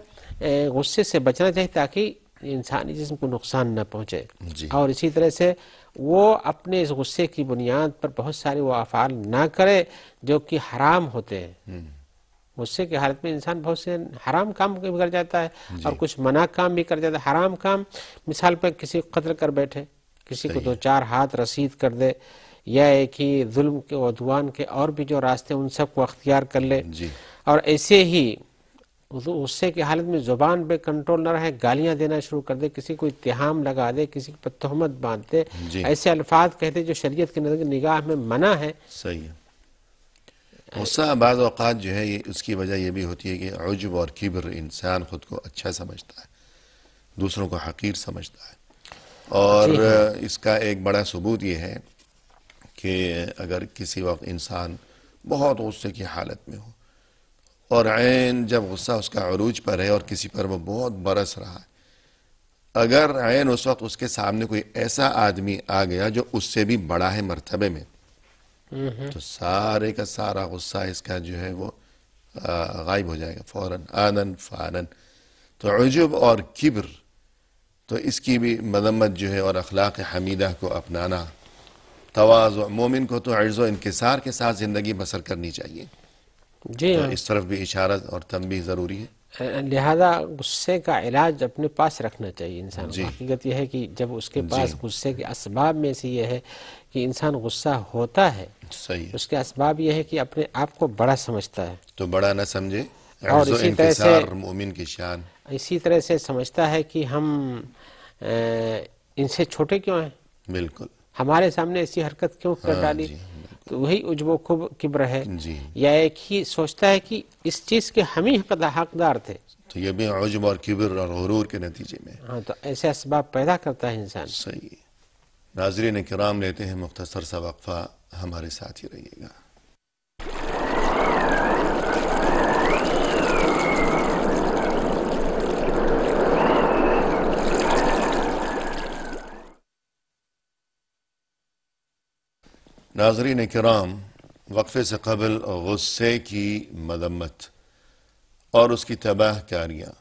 غصے سے بچنا چاہیے تاکہ انسانی جسم کو نقصان نہ پہنچے. جی اور اسی طرح سے وہ اپنے اس غصے کی بنیاد پر بہت سارے وہ افعال نہ کرے جو کہ حرام ہوتے ہیں. غصے کی حالت میں انسان بہت سے حرام کام بھی کر جاتا ہے اور کچھ منع کام بھی کر جاتا ہے. حرام کام مثال پر کسی کو قتل کر بیٹھے، کسی کو دو چار ہاتھ رسید کر دے، یا ایک ہی ظلم کے عدوان کے اور بھی جو راستے ان سب کو اختیار کر لے. جی اور ایسے ہی غصے کی حالت میں زبان پہ کنٹرول نہ رہے، گالیاں دینا شروع کر دے، کسی کو اتہام لگا دے، کسی پر تہمت باندھ دے، جی ایسے الفاظ کہتے جو شریعت کی نگاہ میں منع ہے. صحیح ہے. غصہ بعض اوقات جو ہے اس کی وجہ یہ بھی ہوتی ہے کہ عجب اور کبر، انسان خود کو اچھا سمجھتا ہے، دوسروں کو حقیر سمجھتا ہے. اور اس کا ایک بڑا ثبوت یہ ہے کہ اگر کسی وقت انسان بہت غصے کی حالت میں ہو اور عین جب غصہ اس کا عروج پر ہے اور کسی پر وہ بہت برس رہا ہے، اگر عین اس وقت اس کے سامنے کوئی ایسا آدمی آ گیا جو اس سے بھی بڑا ہے مرتبے میں، تو سارے کا سارا غصہ اس کا جو ہے وہ غائب ہو جائے گا فوراً، آنن فانن. تو عجب اور کبر، تو اس کی بھی مذمت جو ہے اور اخلاق حمیدہ کو اپنانا، تواضع. مومن کو تو عجز و انکسار کے ساتھ زندگی بسر کرنی چاہیے. جی تو ہاں، اس طرف بھی اشارہ اور تنبیہ ضروری ہے. لہذا غصے کا علاج اپنے پاس رکھنا چاہیے انسان کو. جی حقیقت یہ ہے کہ جب اس کے جی پاس غصے کے اسباب میں سے یہ ہے کہ انسان غصہ ہوتا ہے، صحیح ہے. اس کے اسباب یہ ہے کہ اپنے آپ کو بڑا سمجھتا ہے، تو بڑا نہ سمجھے، اور عجز و اسی طرح سے انکسار مومن کی شان. اسی طرح سے سمجھتا ہے کہ ہم ان سے چھوٹے کیوں ہیں، بالکل. ہمارے سامنے ایسی حرکت کیوں کر ہاں ڈالی. جی تو وہی عجب و کبر ہے. جی. یا ایک ہی سوچتا ہے کہ اس چیز کے ہم ہی حقدار تھے. تو یہ بھی عجب اور کبر اور غرور کے نتیجے میں. ہاں، تو ایسے اسباب پیدا کرتا ہے انسان. صحیح. ناظرین کرام، لیتے ہیں مختصر سا وقفہ، ہمارے ساتھ ہی رہیے گا۔ ناظرین کرام، وقفے سے قبل غصے کی مذمت اور اس کی تباہ کاریاں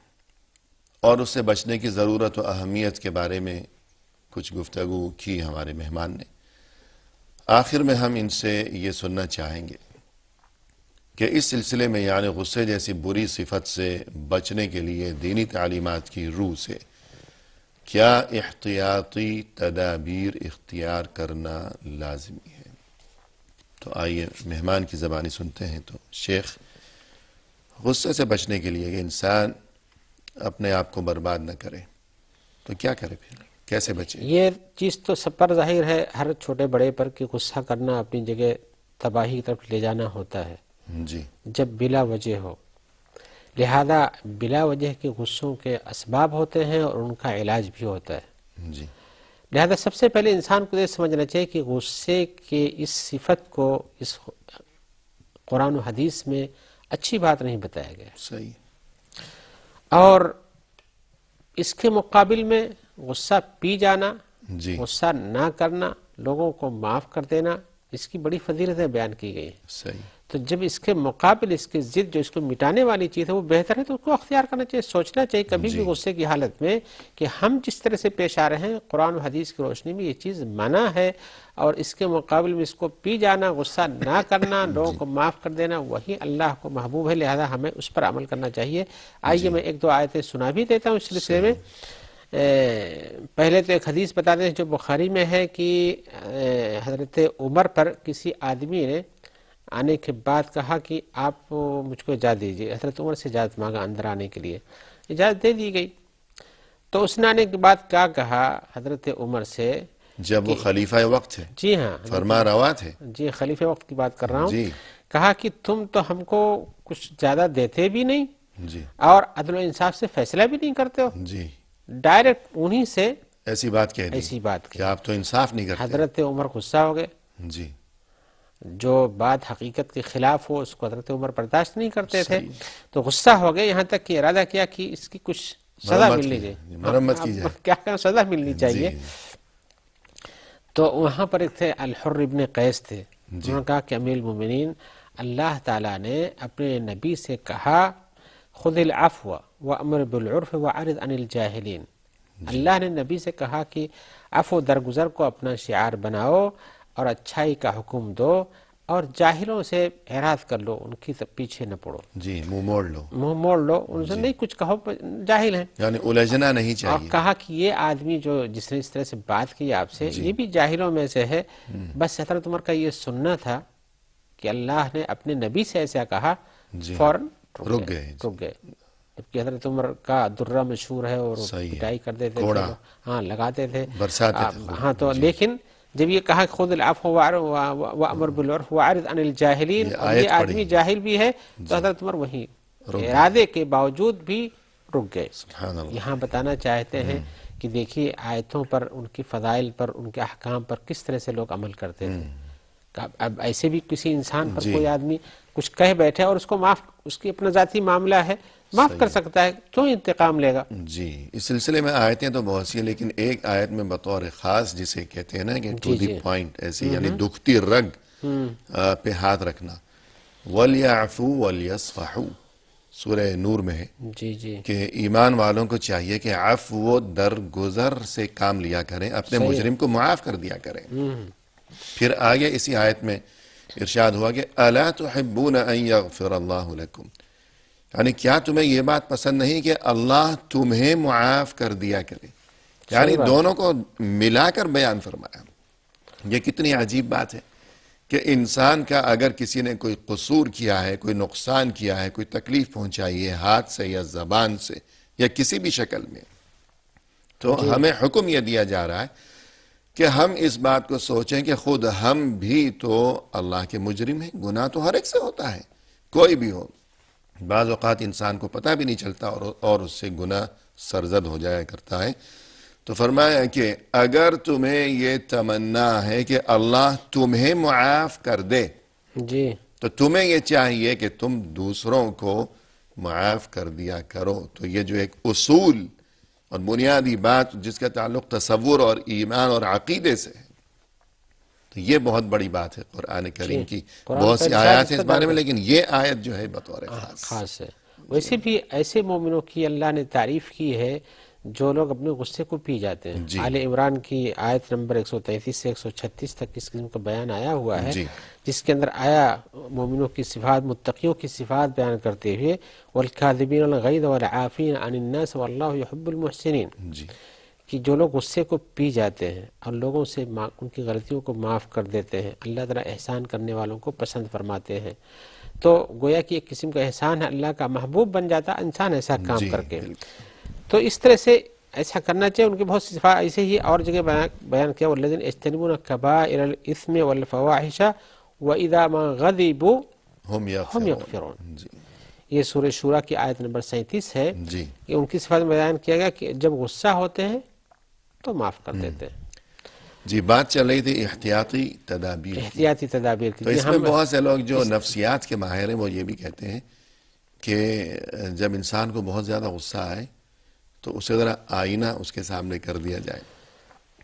اور اس سے بچنے کی ضرورت و اہمیت کے بارے میں کچھ گفتگو کی ہمارے مہمان نے۔ آخر میں ہم ان سے یہ سننا چاہیں گے کہ اس سلسلے میں، یعنی غصے جیسی بری صفت سے بچنے کے لیے دینی تعلیمات کی روح سے کیا احتیاطی تدابیر اختیار کرنا لازمی ہے۔ تو آئیے مہمان کی زبانی سنتے ہیں۔ تو شیخ، غصے سے بچنے کے لیے کہ انسان اپنے آپ کو برباد نہ کرے تو کیا کرے، پھر کیسے بچے؟ یہ چیز تو سب پر ظاہر ہے، ہر چھوٹے بڑے پر، کہ غصہ کرنا اپنی جگہ تباہی کی طرف لے جانا ہوتا ہے جی جب بلا وجہ ہو۔ لہذا بلا وجہ کے غصوں کے اسباب ہوتے ہیں اور ان کا علاج بھی ہوتا ہے۔ جی لہذا سب سے پہلے انسان کو یہ سمجھنا چاہیے کہ غصے کے اس صفت کو اس قرآن و حدیث میں اچھی بات نہیں بتایا گیا، صحیح۔ اور اس کے مقابل میں غصہ پی جانا، جی غصہ نہ کرنا، لوگوں کو معاف کر دینا، اس کی بڑی فضیلتیں بیان کی گئی ہیں۔ صحیح۔ تو جب اس کے مقابل اس کی ضد جو اس کو مٹانے والی چیز ہے وہ بہتر ہے تو اس کو اختیار کرنا چاہیے۔ سوچنا چاہیے کبھی بھی غصے کی حالت میں کہ ہم جس طرح سے پیش آ رہے ہیں قرآن و حدیث کی روشنی میں یہ چیز منع ہے، اور اس کے مقابل میں اس کو پی جانا، غصہ نہ کرنا، لوگوں کو معاف کر دینا، وہی اللہ کو محبوب ہے، لہذا ہمیں اس پر عمل کرنا چاہیے۔ آئیے میں ایک دو آیتیں سنا بھی دیتا ہوں اس سلسلے میں۔ پہلے تو ایک حدیث بتا دیں جو بخاری میں ہے کہ حضرت عمر پر کسی آدمی نے آنے کے بعد کہا کہ آپ مجھ کو اجازت دیجیے۔ حضرت عمر سے اجازت مانگا اندر آنے کے لیے، اجازت دے دی گئی۔ تو اس نے آنے کے بعد کیا کہا حضرت عمر سے؟ جب وہ خلیفہ وقت تھے، جی ہاں، فرما روا تھے، جی خلیفہ وقت کی بات کر رہا ہوں، جی کہا کہ تم تو ہم کو کچھ زیادہ دیتے بھی نہیں جی اور عدل و انصاف سے فیصلہ بھی نہیں کرتے ہو، جی، ڈائریکٹ انہی سے ایسی بات کہہ دی ایسی بات کہ کی۔ آپ تو انصاف نہیں کرتے۔ حضرت عمر غصہ ہو گئے، جی جو بات حقیقت کے خلاف ہو اس کو حضرت عمر برداشت نہیں کرتے تھے، صحیح۔ تو غصہ ہو گئے، یہاں تک کہ ارادہ کیا کہ اس کی کچھ سزا مرمت ملنی کی چاہیے، جائے، مرمت کی جائے۔ کیا کرنا، سزا ملنی چاہیے۔ جی تو وہاں پر ایک تھے الحر ابن قیس تھے، انہوں نے کہا کہ امیر المومنین، اللہ تعالیٰ نے اپنے نبی سے کہا خذ العفو وامر بالعرف واعرض عن الجاہلین۔ اللہ نے نبی سے کہا کہ عفو درگزر کو اپنا شعار بناؤ اور اچھائی کا حکم دو اور جاہلوں سے اعراض کر لو، ان کی پیچھے نہ پڑو، جی، منہ موڑ لو، منہ موڑ لو، ان سے نہیں کچھ کہو، جاہل ہیں۔ یعنی الجھنا نہیں اور چاہیے۔ کہا کہ یہ آدمی جو جس نے اس طرح سے بات کی آپ سے، یہ بھی جاہلوں میں سے ہے۔ بس حضرت عمر کا یہ سننا تھا کہ اللہ نے اپنے نبی سے ایسا کہا، جی فوراً رک گئے۔ رک گئے۔ جبکہ حضرت عمر کا درہ مشہور ہے اور صحیح ہے، پٹائی کرتے تھے، کوڑا ہاں لگاتے تھے، برساتے تھے خوب۔ ہاں تو لیکن جب یہ کہا کہ خذ العفو وامر بالعرف واعرض عن الجاہلین، اور یہ آدمی جاہل بھی ہے، تو حضرت عمر وہیں ارادے کے باوجود بھی رک گئے۔ سبحان اللہ۔ یہاں بتانا چاہتے ہیں کہ دیکھیے آیتوں پر، ان کی فضائل پر، ان کے احکام پر کس طرح سے لوگ عمل کرتے تھے۔ اب ایسے بھی کسی انسان پر کوئی آدمی کچھ کہہ بیٹھے اور اس کو معاف، اس کی اپنا ذاتی معاملہ ہے، معاف کر سکتا ہے، کیوں انتقام لے گا؟ جی، اس سلسلے میں آیتیں تو بہت سی ہیں، لیکن ایک آیت میں بطور خاص جسے کہتے ہیں نا کہ ٹو دی پوائنٹ، ایسی یعنی دکھتی رگ پہ ہاتھ رکھنا، وَلْيَعْفُوا وَلْيَصْفَحُوا، سورہ نور میں ہے جی جی کہ ایمان والوں کو چاہیے کہ عفو و درگزر سے کام لیا کریں، اپنے مجرم کو معاف کر دیا کریں۔ پھر آگے اسی آیت میں ارشاد ہوا کہ أَلَا تُحِبُّونَ أَن يَغْفِرَ اللَّهُ لَكُمْ، یعنی کیا تمہیں یہ بات پسند نہیں کہ اللہ تمہیں معاف کر دیا کرے؟ یعنی دونوں کو ملا کر بیان فرمایا۔ یہ کتنی عجیب بات ہے کہ انسان کا اگر کسی نے کوئی قصور کیا ہے، کوئی نقصان کیا ہے، کوئی تکلیف پہنچائی ہے ہاتھ سے یا زبان سے یا کسی بھی شکل میں، تو ہمیں حکم یہ دیا جا رہا ہے کہ ہم اس بات کو سوچیں کہ خود ہم بھی تو اللہ کے مجرم ہیں، گناہ تو ہر ایک سے ہوتا ہے، کوئی بھی ہو۔ بعض اوقات انسان کو پتہ بھی نہیں چلتا اور اس سے گناہ سرزد ہو جایا کرتا ہے۔ تو فرمایا کہ اگر تمہیں یہ تمنا ہے کہ اللہ تمہیں معاف کر دے جی تو تمہیں یہ چاہیے کہ تم دوسروں کو معاف کر دیا کرو. تو یہ جو ایک اصول اور بنیادی بات جس کا تعلق تصور اور ایمان اور عقیدے سے ہے، تو یہ بہت بڑی بات ہے قرآن کریم کی. قرآن بہت کا سی ارشاد آیات ہیں اس اس بارے پر میں، لیکن یہ آیت جو ہے بطور خاص. خاص ہے. ویسے بھی ایسے مومنوں کی اللہ نے تعریف کی ہے جو لوگ اپنے غصے کو پی جاتے ہیں. جی. آل عمران کی آیت نمبر 133 سے 136 تک اس قسم کا بیان آیا ہوا ہے، جی جس کے اندر آیا مومنوں کی صفات، متقیوں کی صفات بیان کرتے ہوئے والکاظمین الغیظ والعافین عن الناس واللہ یحب المحسنین، جی کہ جو لوگ غصے کو پی جاتے ہیں اور لوگوں سے ان کی غلطیوں کو معاف کر دیتے ہیں، اللہ تعالیٰ احسان کرنے والوں کو پسند فرماتے ہیں. تو گویا کہ ایک قسم کا احسان ہے، اللہ کا محبوب بن جاتا ہے انسان ایسا کام جی کر کے. بالکل. تو اس طرح سے ایسا کرنا چاہیے. ان کی بہت سی صفات ایسے ہی اور جگہ بیان کیا والذین یجتنبون کبائر الاثم والفواحش واذا ما غضبوا ہم هم یغفرون. یغفرون. جی یہ سورہ شورى کی آیت نمبر 37 ہے جی کہ ان کی صفات میں بیان کیا گیا کہ جب غصہ ہوتے ہیں تو معاف کر دیتے ہیں. جی. بات چل رہی تھی احتیاطی تدابیر کی. احتیاطی تدابیر کی. تو اس میں بہت سے لوگ جو نفسیات کے ماہر ہیں وہ یہ بھی کہتے ہیں کہ جب انسان کو بہت زیادہ غصہ آئے تو اسے ذرا آئینہ اس کے سامنے کر دیا جائے.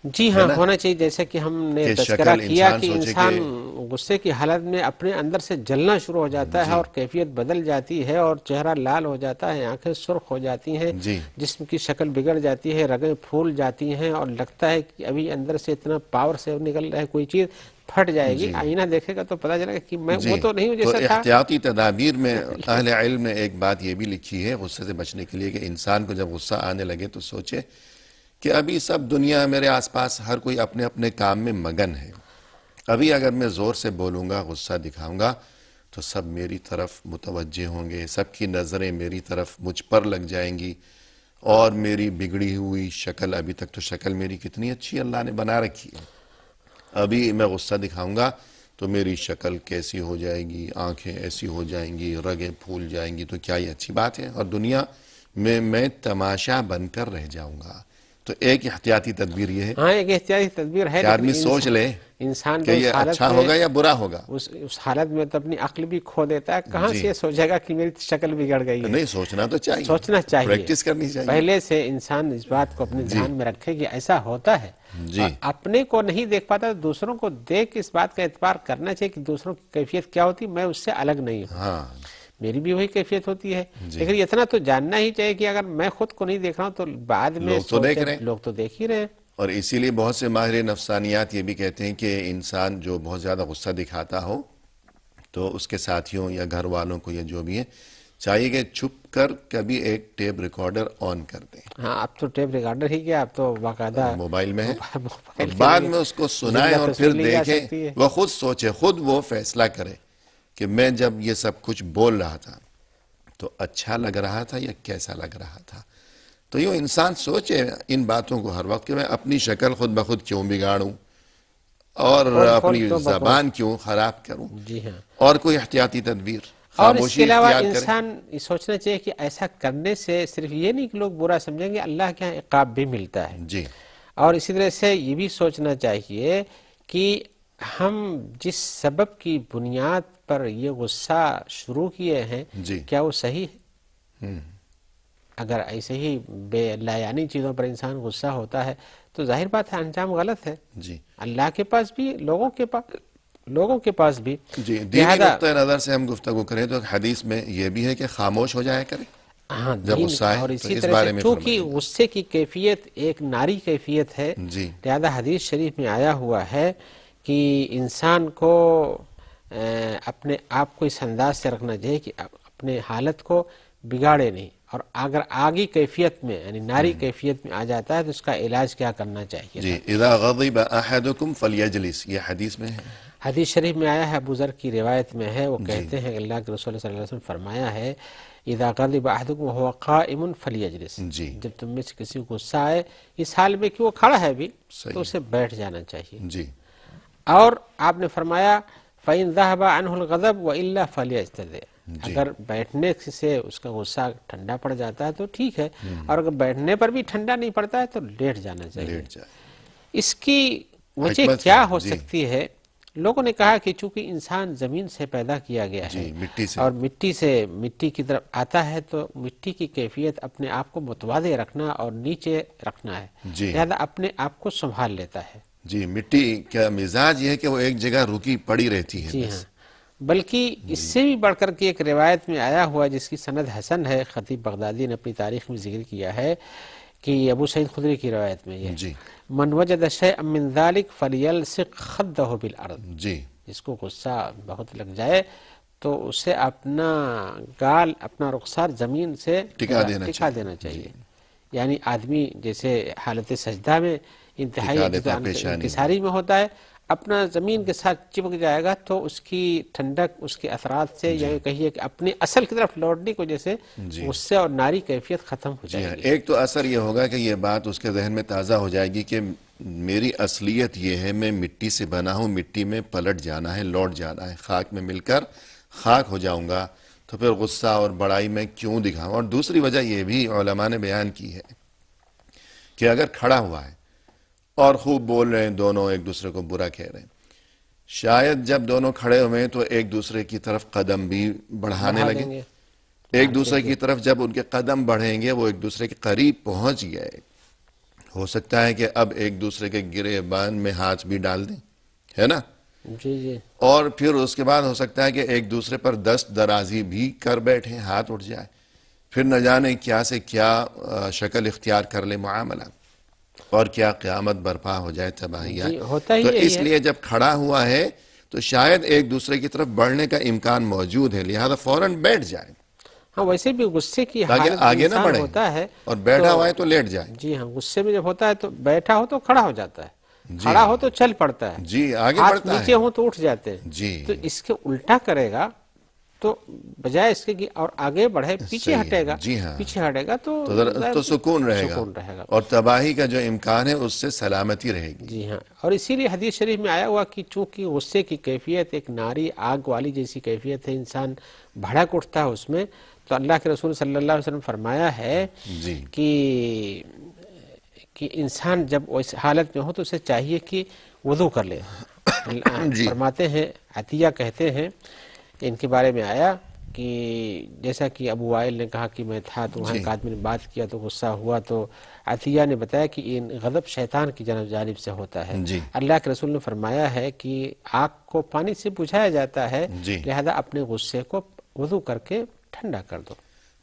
جی ہاں ہونا چاہیے. جیسا کہ ہم نے کہ تذکرہ شکل کیا انسان کہ سوچے انسان غصے کی حالت میں اپنے اندر سے جلنا شروع ہو جاتا ہے اور کیفیت بدل جاتی ہے اور چہرہ لال ہو جاتا ہے، آنکھیں سرخ ہو جاتی ہیں، جی جسم کی شکل بگڑ جاتی ہے، رگیں پھول جاتی ہیں اور لگتا ہے کہ ابھی اندر سے اتنا پاور سے نکل رہا ہے کوئی چیز پھٹ جائے گی. آئینہ دیکھے گا تو پتہ چلے گا کہ میں وہ تو نہیں ہوں تو جیسا تھا. احتیاطی تدابیر میں اہل علم نے ایک بات یہ بھی لکھی ہے غصے سے بچنے کے لیے کہ انسان کو جب غصہ آنے لگے تو سوچے کہ ابھی سب دنیا میرے آس پاس ہر کوئی اپنے اپنے کام میں مگن ہے. ابھی اگر میں زور سے بولوں گا، غصہ دکھاؤں گا تو سب میری طرف متوجہ ہوں گے، سب کی نظریں میری طرف مجھ پر لگ جائیں گی اور میری بگڑی ہوئی شکل، ابھی تک تو شکل میری کتنی اچھی اللہ نے بنا رکھی ہے، ابھی میں غصہ دکھاؤں گا تو میری شکل کیسی ہو جائے گی، آنکھیں ایسی ہو جائیں گی، رگیں پھول جائیں گی، تو کیا یہ اچھی بات ہے؟ اور دنیا میں تماشا بن کر رہ جاؤں گا. تو ایک احتیاطی تدبیر یہ ہے ہاں ایک احتیاطی تدبیر ہے، کہ لیکن آدمی سوچ لے انسان کہ تو یہ اس حالت اچھا میں ہوگا یا برا ہوگا. اس حالت میں تو اپنی عقل بھی کھو دیتا ہے. کہاں جی سے یہ سوچے گا کہ میری شکل بگڑ گئی ہے؟ نہیں، سوچنا تو چاہیے، سوچنا چاہیے، پریکٹس کرنی چاہیے. پہلے سے انسان اس بات کو اپنے ذہن میں رکھے کہ ایسا ہوتا ہے، جی اور اپنے کو نہیں دیکھ پاتا تو دوسروں کو دیکھ اس بات کا اعتبار کرنا چاہیے کہ دوسروں کی کیفیت کیا ہوتی، میں اس سے الگ نہیں ہوں، ہاں میری بھی وہی کیفیت ہوتی ہے. لیکن اتنا تو جاننا ہی چاہیے کہ اگر میں خود کو نہیں دیکھ رہا ہوں تو بعد میں لوگ تو دیکھ رہے ہیں. لوگ تو دیکھ ہی رہے ہیں. اور اسی لیے بہت سے ماہر نفسانیات یہ بھی کہتے ہیں کہ انسان جو بہت زیادہ غصہ دکھاتا ہو تو اس کے ساتھیوں یا گھر والوں کو یا جو بھی ہے چاہیے کہ چھپ کر کبھی ایک ٹیپ ریکارڈر آن کر دیں. ہاں اب تو ٹیپ ریکارڈر ہی کیا، اب تو باقاعدہ موبائل میں ہے، اور موبائل کے بعد ذریعے میں اس کو سنائیں زندہ اور تصویر پھر لی جا دیکھیں، سکتی ہے. وہ خود سوچے، خود وہ فیصلہ کرے کہ میں جب یہ سب کچھ بول رہا تھا تو اچھا لگ رہا تھا یا کیسا لگ رہا تھا. تو یوں انسان سوچے ان باتوں کو ہر وقت کہ میں اپنی شکل خود بخود کیوں بگاڑوں اور اپنی تو بکواس. زبان کیوں خراب کروں. جی ہاں. اور کوئی احتیاطی تدبیر، اور اس کے خاموشی علاوہ اختیار کرے. انسان یہ سوچنا چاہیے کہ ایسا کرنے سے صرف یہ نہیں کہ لوگ برا سمجھیں گے، اللہ کے یہاں عقاب بھی ملتا ہے. جی اور اسی طرح سے یہ بھی سوچنا چاہیے کہ ہم جس سبب کی بنیاد پر یہ غصہ شروع کیے ہیں جی کیا وہ صحیح ہے؟ اگر ایسے ہی بے لایعنی چیزوں پر انسان غصہ ہوتا ہے تو ظاہر بات ہے انجام غلط ہے، جی اللہ کے پاس بھی لوگوں کے پاس بھی. جی دینی نقطۂ نظر سے ہم گفتگو کریں تو حدیث میں یہ بھی ہے کہ خاموش ہو جایا کرے ہاں جب دین. غصہ آئے. اور تو اسی اس طرح سے بارے میں چونکہ فرمائیے. غصے کی کیفیت ایک ناری کیفیت ہے، جی لہذا حدیث شریف میں آیا ہوا ہے کہ انسان کو اپنے آپ کو اس انداز سے رکھنا چاہیے کہ اپنے حالت کو بگاڑے نہیں، اور اگر آگی کیفیت میں یعنی ناری کیفیت میں آ جاتا ہے تو اس کا علاج کیا کرنا چاہیے. جی اذا غضب احدکم فلیجلس، یہ حدیث میں ہے. حدیث شریف میں آیا ہے، ابو ذر کی روایت میں ہے، وہ جی کہتے ہیں کہ اللہ کے رسول صلی اللہ علیہ وسلم فرمایا ہے اذا غضب احدکم وهو قائم فلیجلس، جی جب تم میں سے کسی کو غصہ آئے اس حال میں کہ وہ کھڑا ہے بھی تو صحیح. اسے بیٹھ جانا چاہیے. جی اور آپ نے فرمایا فَإِن ذَهَبَ عَنْهُ الْغَضَبُ وَإِلَّا فَلْيَجْتَنِبْ، اگر بیٹھنے سے اس کا غصہ ٹھنڈا پڑ جاتا ہے تو ٹھیک ہے، اور اگر بیٹھنے پر بھی ٹھنڈا نہیں پڑتا ہے تو لیٹ جانا چاہیے۔ لیٹ جائے۔ اس کی وجہ حکمت کیا ہے؟ ہو جی سکتی ہے؟ لوگوں نے کہا کہ چونکہ انسان زمین سے پیدا کیا گیا ہے جی، مٹی سے، اور مٹی کی طرف آتا ہے، تو مٹی کی کیفیت اپنے آپ کو متوازی رکھنا اور نیچے رکھنا ہے، جی لہذا اپنے آپ کو سنبھال لیتا ہے۔ جی، مٹی کا مزاج یہ ہے کہ وہ ایک جگہ رکی پڑی رہتی ہے جی ہاں، بس۔ بلکہ اس سے بھی بڑھ کر کے ایک روایت میں آیا ہوا جس کی سند حسن ہے، خطیب بغدادی نے اپنی تاریخ میں ذکر کیا ہے کہ ابو سعید خدری کی روایت میں یہ جی من وجد شیئا من ذلک فلیلصق خدہ بالارض، جی جس کو غصہ بہت لگ جائے تو اسے اپنا گال، اپنا رخسار زمین سے ٹکا دینا چاہیے۔ چاہیے۔ یعنی آدمی جیسے حالت سجدہ میں انتہائی ٹکا عجز و دیتا ہے پیشانی میں۔ انکساری میں ہوتا ہے، اپنا زمین کے ساتھ چپک جائے گا تو اس کی ٹھنڈک اس کے اثرات سے، جی یا کہیے کہ اپنے اصل کی طرف لوٹنے کی وجہ سے جی غصے اور ناری کیفیت ختم ہو جی جائے ہاں، گی۔ ایک تو اثر یہ ہوگا کہ یہ بات اس کے ذہن میں تازہ ہو جائے گی کہ میری اصلیت یہ ہے، میں مٹی سے بنا ہوں، مٹی میں پلٹ جانا ہے، لوٹ جانا ہے، خاک میں مل کر خاک ہو جاؤں گا، تو پھر غصہ اور بڑائی میں کیوں دکھاؤں۔ اور دوسری وجہ یہ بھی علماء نے بیان کی ہے کہ اگر کھڑا ہوا ہے اور خوب بول رہے ہیں، دونوں ایک دوسرے کو برا کہہ رہے ہیں، شاید جب دونوں کھڑے ہوئے ہیں تو ایک دوسرے کی طرف قدم بھی بڑھانے بڑھا لگے، دیں گے۔ ایک دوسرے کی طرف جب ان کے قدم بڑھیں گے، وہ ایک دوسرے کے قریب پہنچ گئے، ہو سکتا ہے کہ اب ایک دوسرے کے گریبان میں ہاتھ بھی ڈال دیں، ہے نا؟ جی جی اور پھر اس کے بعد ہو سکتا ہے کہ ایک دوسرے پر دست درازی بھی کر بیٹھیں، ہاتھ اٹھ جائے، پھر نہ جانے کیا سے کیا شکل اختیار کر لے معاملہ، اور کیا قیامت برپا ہو جائے، تباہی آئے۔ جی، ہوتا ہی تو یہی اس ہے۔ لیے جب کھڑا ہوا ہے تو شاید ایک دوسرے کی طرف بڑھنے کا امکان موجود ہے، لہذا فوراً بیٹھ جائے ہاں، ویسے بھی غصے کی تاکہ حالت آگے نہ انسان بڑھیں، ہوتا ہے اور بیٹھا ہوا ہے تو لیٹ جائے۔ جی ہاں، غصے میں جب ہوتا ہے تو بیٹھا ہو تو کھڑا ہو جاتا ہے، جی کھڑا ہو تو چل پڑتا ہے، جی، آگے ہاتھ بڑھتا نیچے ہے۔ ہوں تو اٹھ جاتے ہیں۔ جی تو اس کے الٹا کرے گا تو بجائے اس کے کہ اور آگے بڑھے، پیچھے صحیح ہے، ہٹے گا، جی ہاں، پیچھے ہٹے گا تو تو سکون رہے گا، سکون رہے گا۔ اور تباہی کا جو امکان ہے اس سے سلامتی رہے گی۔ جی ہاں، اور اسی لیے حدیث شریف میں آیا ہوا کہ چونکہ غصے کی کیفیت ایک ناری آگ والی جیسی کیفیت ہے، انسان بھڑک اٹھتا ہے اس میں، تو اللہ کے رسول صلی اللہ علیہ وسلم فرمایا ہے جی کہ انسان جب اس حالت میں ہو تو اسے چاہیے کہ وضو کر لے۔ جی فرماتے ہیں، عطیہ کہتے ہیں، ان کے بارے میں آیا کہ جیسا کہ ابو وائل نے کہا کہ میں تھا تو وہاں جی ایک آدمی نے بات کیا تو غصہ ہوا، تو عطیہ نے بتایا کہ ان غضب شیطان کی جانب سے ہوتا ہے۔ جی اللہ کے رسول نے فرمایا ہے کہ آگ کو پانی سے بجھایا جاتا ہے، جی لہذا اپنے غصے کو وضو کر کے ٹھنڈا کر دو۔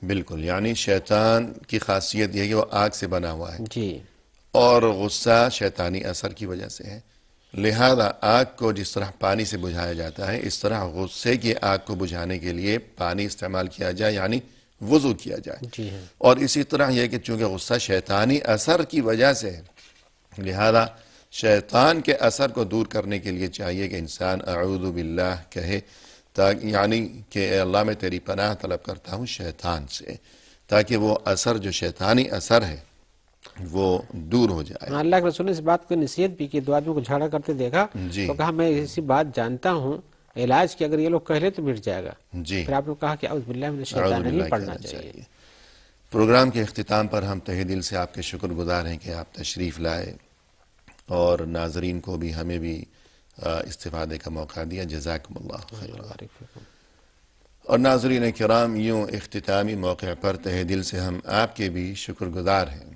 بالکل، یعنی شیطان کی خاصیت یہ ہے کہ وہ آگ سے بنا ہوا ہے، جی اور غصہ شیطانی اثر کی وجہ سے ہے، لہذا آگ کو جس طرح پانی سے بجھایا جاتا ہے، اس طرح غصے کی آگ کو بجھانے کے لیے پانی استعمال کیا جائے، یعنی وضو کیا جائے۔ جی ہاں، اور اسی طرح یہ کہ چونکہ غصہ شیطانی اثر کی وجہ سے ہے، لہذا شیطان کے اثر کو دور کرنے کے لیے چاہیے کہ انسان اعوذ باللہ کہے، یعنی کہ اے اللہ میں تیری پناہ طلب کرتا ہوں شیطان سے، تاکہ وہ اثر جو شیطانی اثر ہے وہ دور ہو جائے۔ اللہ کے رسول نے اس بات کو نصیحت بھی کی، دو آدمیوں کو جھگڑا کرتے دیکھا جی تو کہا میں ایسی بات جانتا ہوں علاج کی، اگر یہ لوگ کہہ لے تو مٹ جائے گا۔ جی، پھر آپ نے کہا کہ اعوذ باللہ من اعوذ الشیطان باللہ نہیں پڑھنا کہنا چاہیے۔ پروگرام کے اختتام پر ہم تہہ دل سے آپ کے شکر گزار ہیں کہ آپ تشریف لائے، اور ناظرین کو بھی، ہمیں بھی استفادے کا موقع دیا، جزاکم اللہ خیر۔ اور ناظرین کرام، یوں اختتامی موقع پر تہہ دل سے ہم آپ کے بھی شکر گزار ہیں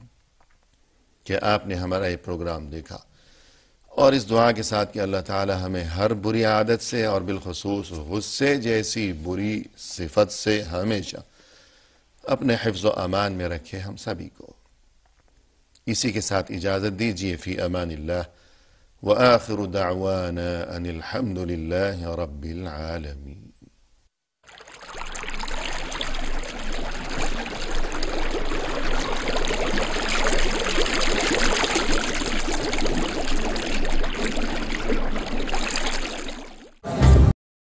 کہ آپ نے ہمارا یہ پروگرام دیکھا، اور اس دعا کے ساتھ کہ اللہ تعالی ہمیں ہر بری عادت سے، اور بالخصوص غصے جیسی بری صفت سے ہمیشہ اپنے حفظ و امان میں رکھے ہم سبھی کو۔ اسی کے ساتھ اجازت دیجیے، فی امان اللہ، وآخر دعوانا ان الحمد للہ رب العالمین۔